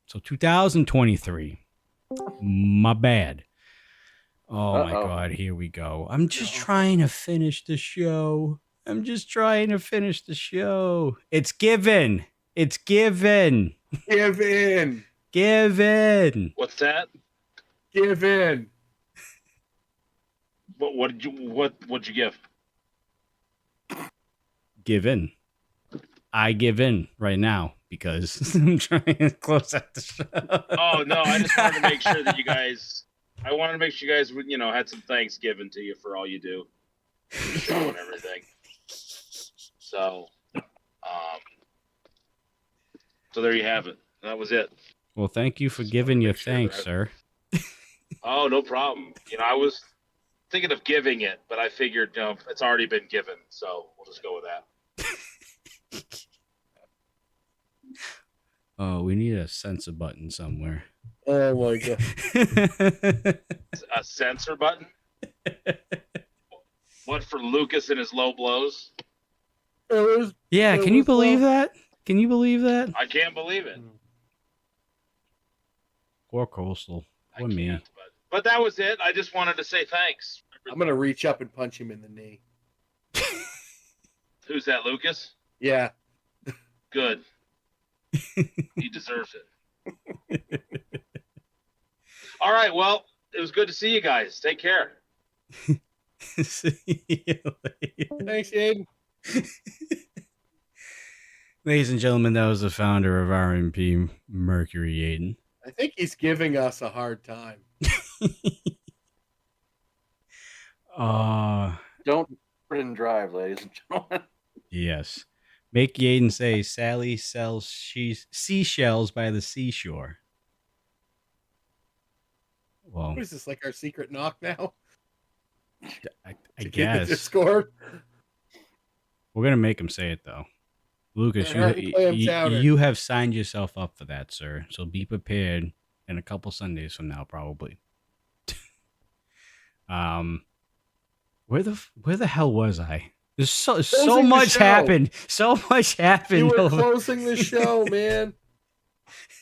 So 2023. My bad. Oh my God, here we go. I'm just trying to finish the show. It's given. It's given. Give in. Given. What's that? Give in. What'd you give? Given. I give in right now because I'm trying to close out the show. Oh no, I just wanted to make sure that you guys. I wanted to make sure you guys would, had some thanks given to you for all you do, the show and everything. So there you have it. That was it. Well, thank you for giving your thanks, sir. Oh, no problem. I was thinking of giving it, but I figured, it's already been given, so we'll just go with that. Oh, we need a censor button somewhere. Oh my God. A censor button? What, for Lucas and his low blows? Yeah, can you believe that? Can you believe that? I can't believe it. Or Coastal. Or me. But that was it. I just wanted to say thanks. I'm going to reach up and punch him in the knee. Who's that, Lucas? Yeah. Good. He deserves it. All right. Well, it was good to see you guys. Take care. See you later. Thanks, Aiden. Ladies and gentlemen, that was the founder of RMP, Mercury Aiden. I think he's giving us a hard time. Don't put it in drive, ladies and gentlemen. Yes. Make Yaden say Sally sells seashells by the seashore. Well, What is this, like our secret knock now? I To get the guess Discord? we're gonna make him say it though. Lucas, All right, clam chowder. you have signed yourself up for that, sir. So be prepared in a couple Sundays from now, probably. Where the hell was I? There's so Closing the much show. happened. So much happened. You were over- closing the show, man.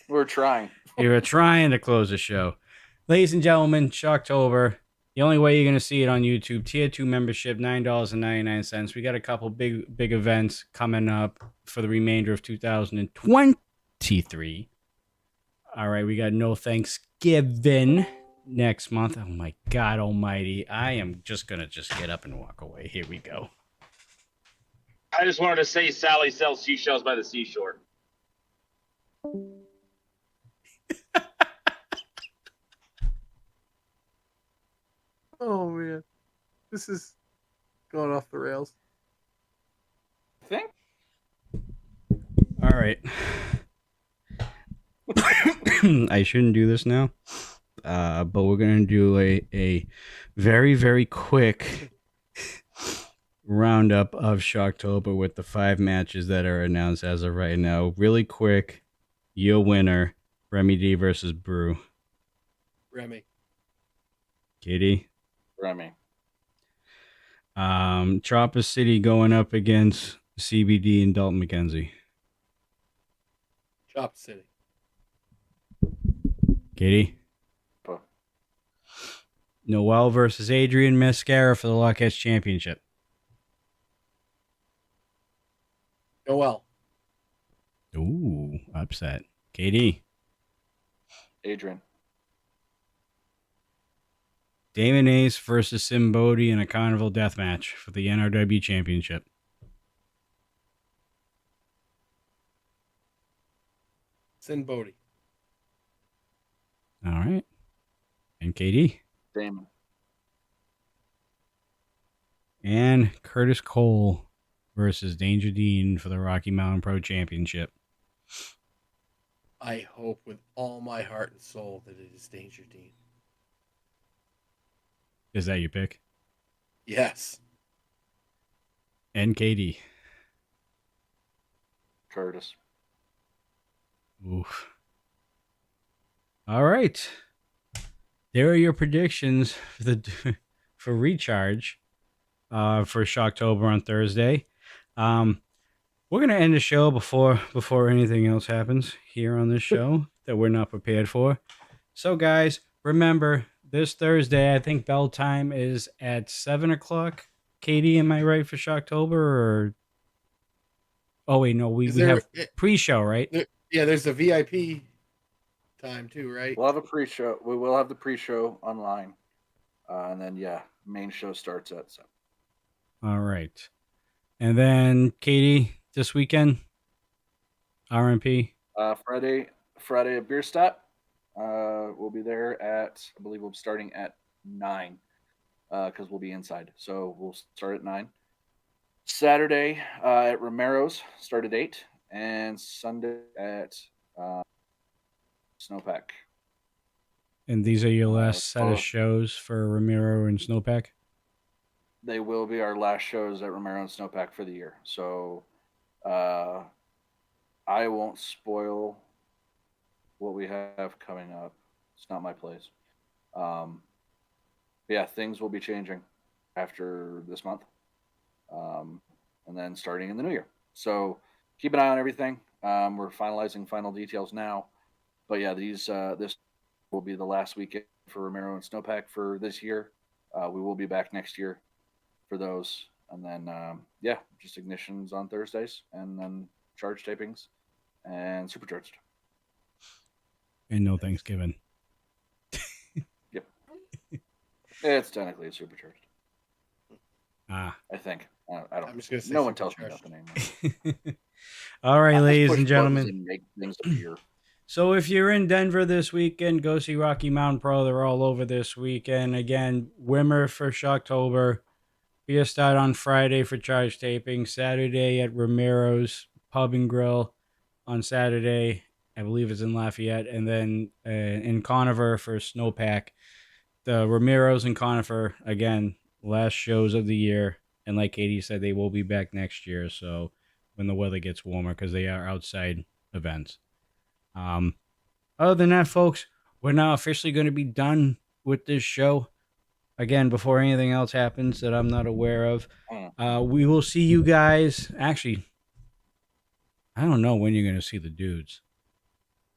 We're trying. You were trying to close the show. Ladies and gentlemen, Shocktober. The only way you're going to see it on YouTube, Tier 2 membership, $9.99. We got a couple big events coming up for the remainder of 2023. All right, we got No Thanksgiving next month. Oh, my God almighty. I am just going to get up and walk away. Here we go. I just wanted to say Sally sells seashells by the seashore. Oh, man. This is going off the rails. I think. All right. I shouldn't do this now, but we're going to do a very, very quick roundup of Shocktober with the 5 matches that are announced as of right now. Really quick, your winner, Remy D versus Brew. Remy. Katie? Remy. Chopper City going up against CBD and Dalton McKenzie. Chop City. Katie? Papa. Noel versus Adrian Mascara for the Lockheads Championship. Noel. Ooh, upset. Katie? Adrian. Damon Ace versus Sim Bodie in a Carnival Death Match for the NRW Championship. Sin Bodie. All right. And Katie? Damon. And Curtis Cole versus Danger Dean for the Rocky Mountain Pro Championship. I hope with all my heart and soul that it is Danger Dean. Is that your pick? Yes. And Katie? Curtis. Oof. All right. There are your predictions for Recharge for Shocktober on Thursday. We're gonna end the show before anything else happens here on this show that we're not prepared for. So, guys, remember this Thursday. I think bell time is at 7:00. Katie, am I right for Shocktober? Or oh wait, no, we have pre-show, right? Yeah, there's a VIP time too, right? We'll have a pre-show. We will have the pre-show online, and then main show starts at 7. All right, and then Katie, this weekend, RMP. Friday at Bierstadt. We'll be there at, I believe we'll be starting at 9, because we'll be inside. So we'll start at 9. Saturday at Romero's, start at 8, and Sunday at Snowpack. And these are your last set of shows for Ramiro and Snowpack? They will be our last shows at Romero and Snowpack for the year. So I won't spoil what we have coming up. It's not my place. Things will be changing after this month. And then starting in the new year. So keep an eye on everything. We're finalizing final details now. But this will be the last weekend for Romero and Snowpack for this year. We will be back next year for those. And then, just ignitions on Thursdays and then charge tapings and supercharged. And no Thanksgiving. Yep. It's technically a supercharged. I think. I don't. I'm just gonna say no one tells me supercharged. nothing anymore. All right, I just ladies push and buttons gentlemen. and make things appear. So if you're in Denver this weekend, go see Rocky Mountain Pro. They're all over this weekend. Again, Wimmer for Shocktober. Fiesta on Friday for charge taping. Saturday at Ramiro's Pub and Grill on Saturday. I believe it's in Lafayette. And then in Conifer for Snowpack. The Ramiro's and Conifer, again, last shows of the year. And like Katie said, they will be back next year. So when the weather gets warmer, because they are outside events. Other than that, folks, we're now officially going to be done with this show. Again, before anything else happens that I'm not aware of, we will see you guys. Actually, I don't know when you're going to see the dudes.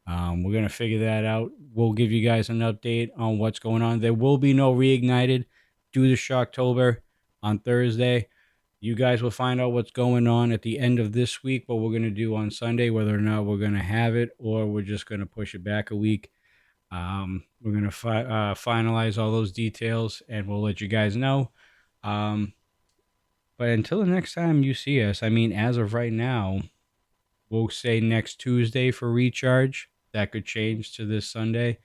We're going to figure that out. We'll give you guys an update on what's going on. There will be no Reignited due to Shocktober on Thursday. You guys will find out what's going on at the end of this week, what we're going to do on Sunday, whether or not we're going to have it or we're just going to push it back a week. We're going to finalize all those details, and we'll let you guys know. But until the next time you see us, I mean, as of right now, we'll say next Tuesday for Recharge. That could change to this Sunday.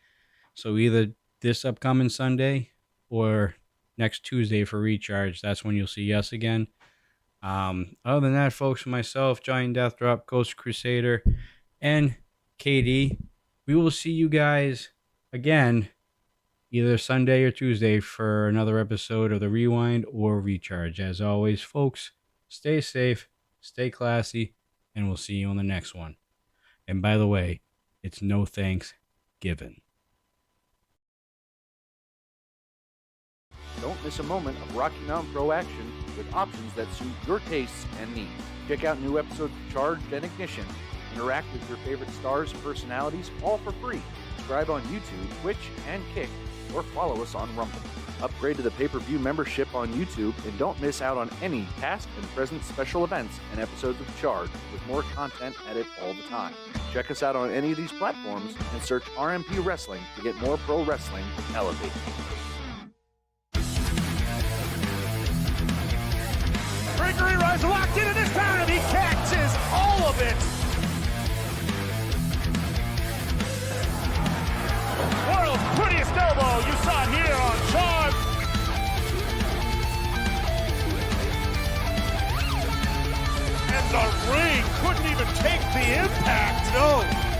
So either this upcoming Sunday or next Tuesday for Recharge. That's when you'll see us again. Other than that, folks, myself, Giant Deathdrop, Ghost Crusader, and KD, we will see you guys again either Sunday or Tuesday for another episode of the Rewind or Recharge. As always, folks, stay safe, stay classy, and we'll see you on the next one. And by the way, it's no thanks given. Don't miss a moment of Rocky Mountain Pro action with options that suit your tastes and needs. Check out new episodes of Charged and Ignition. Interact with your favorite stars and personalities, all for free. Subscribe on YouTube, Twitch, and Kick, or follow us on Rumble. Upgrade to the pay-per-view membership on YouTube and don't miss out on any past and present special events and episodes of Charged with more content added all the time. Check us out on any of these platforms and search RMP Wrestling to get more pro wrestling elevated. Gregory Rice locked into this time, and he catches all of it. World's prettiest elbow you saw here on Charge. And the ring couldn't even take the impact. No.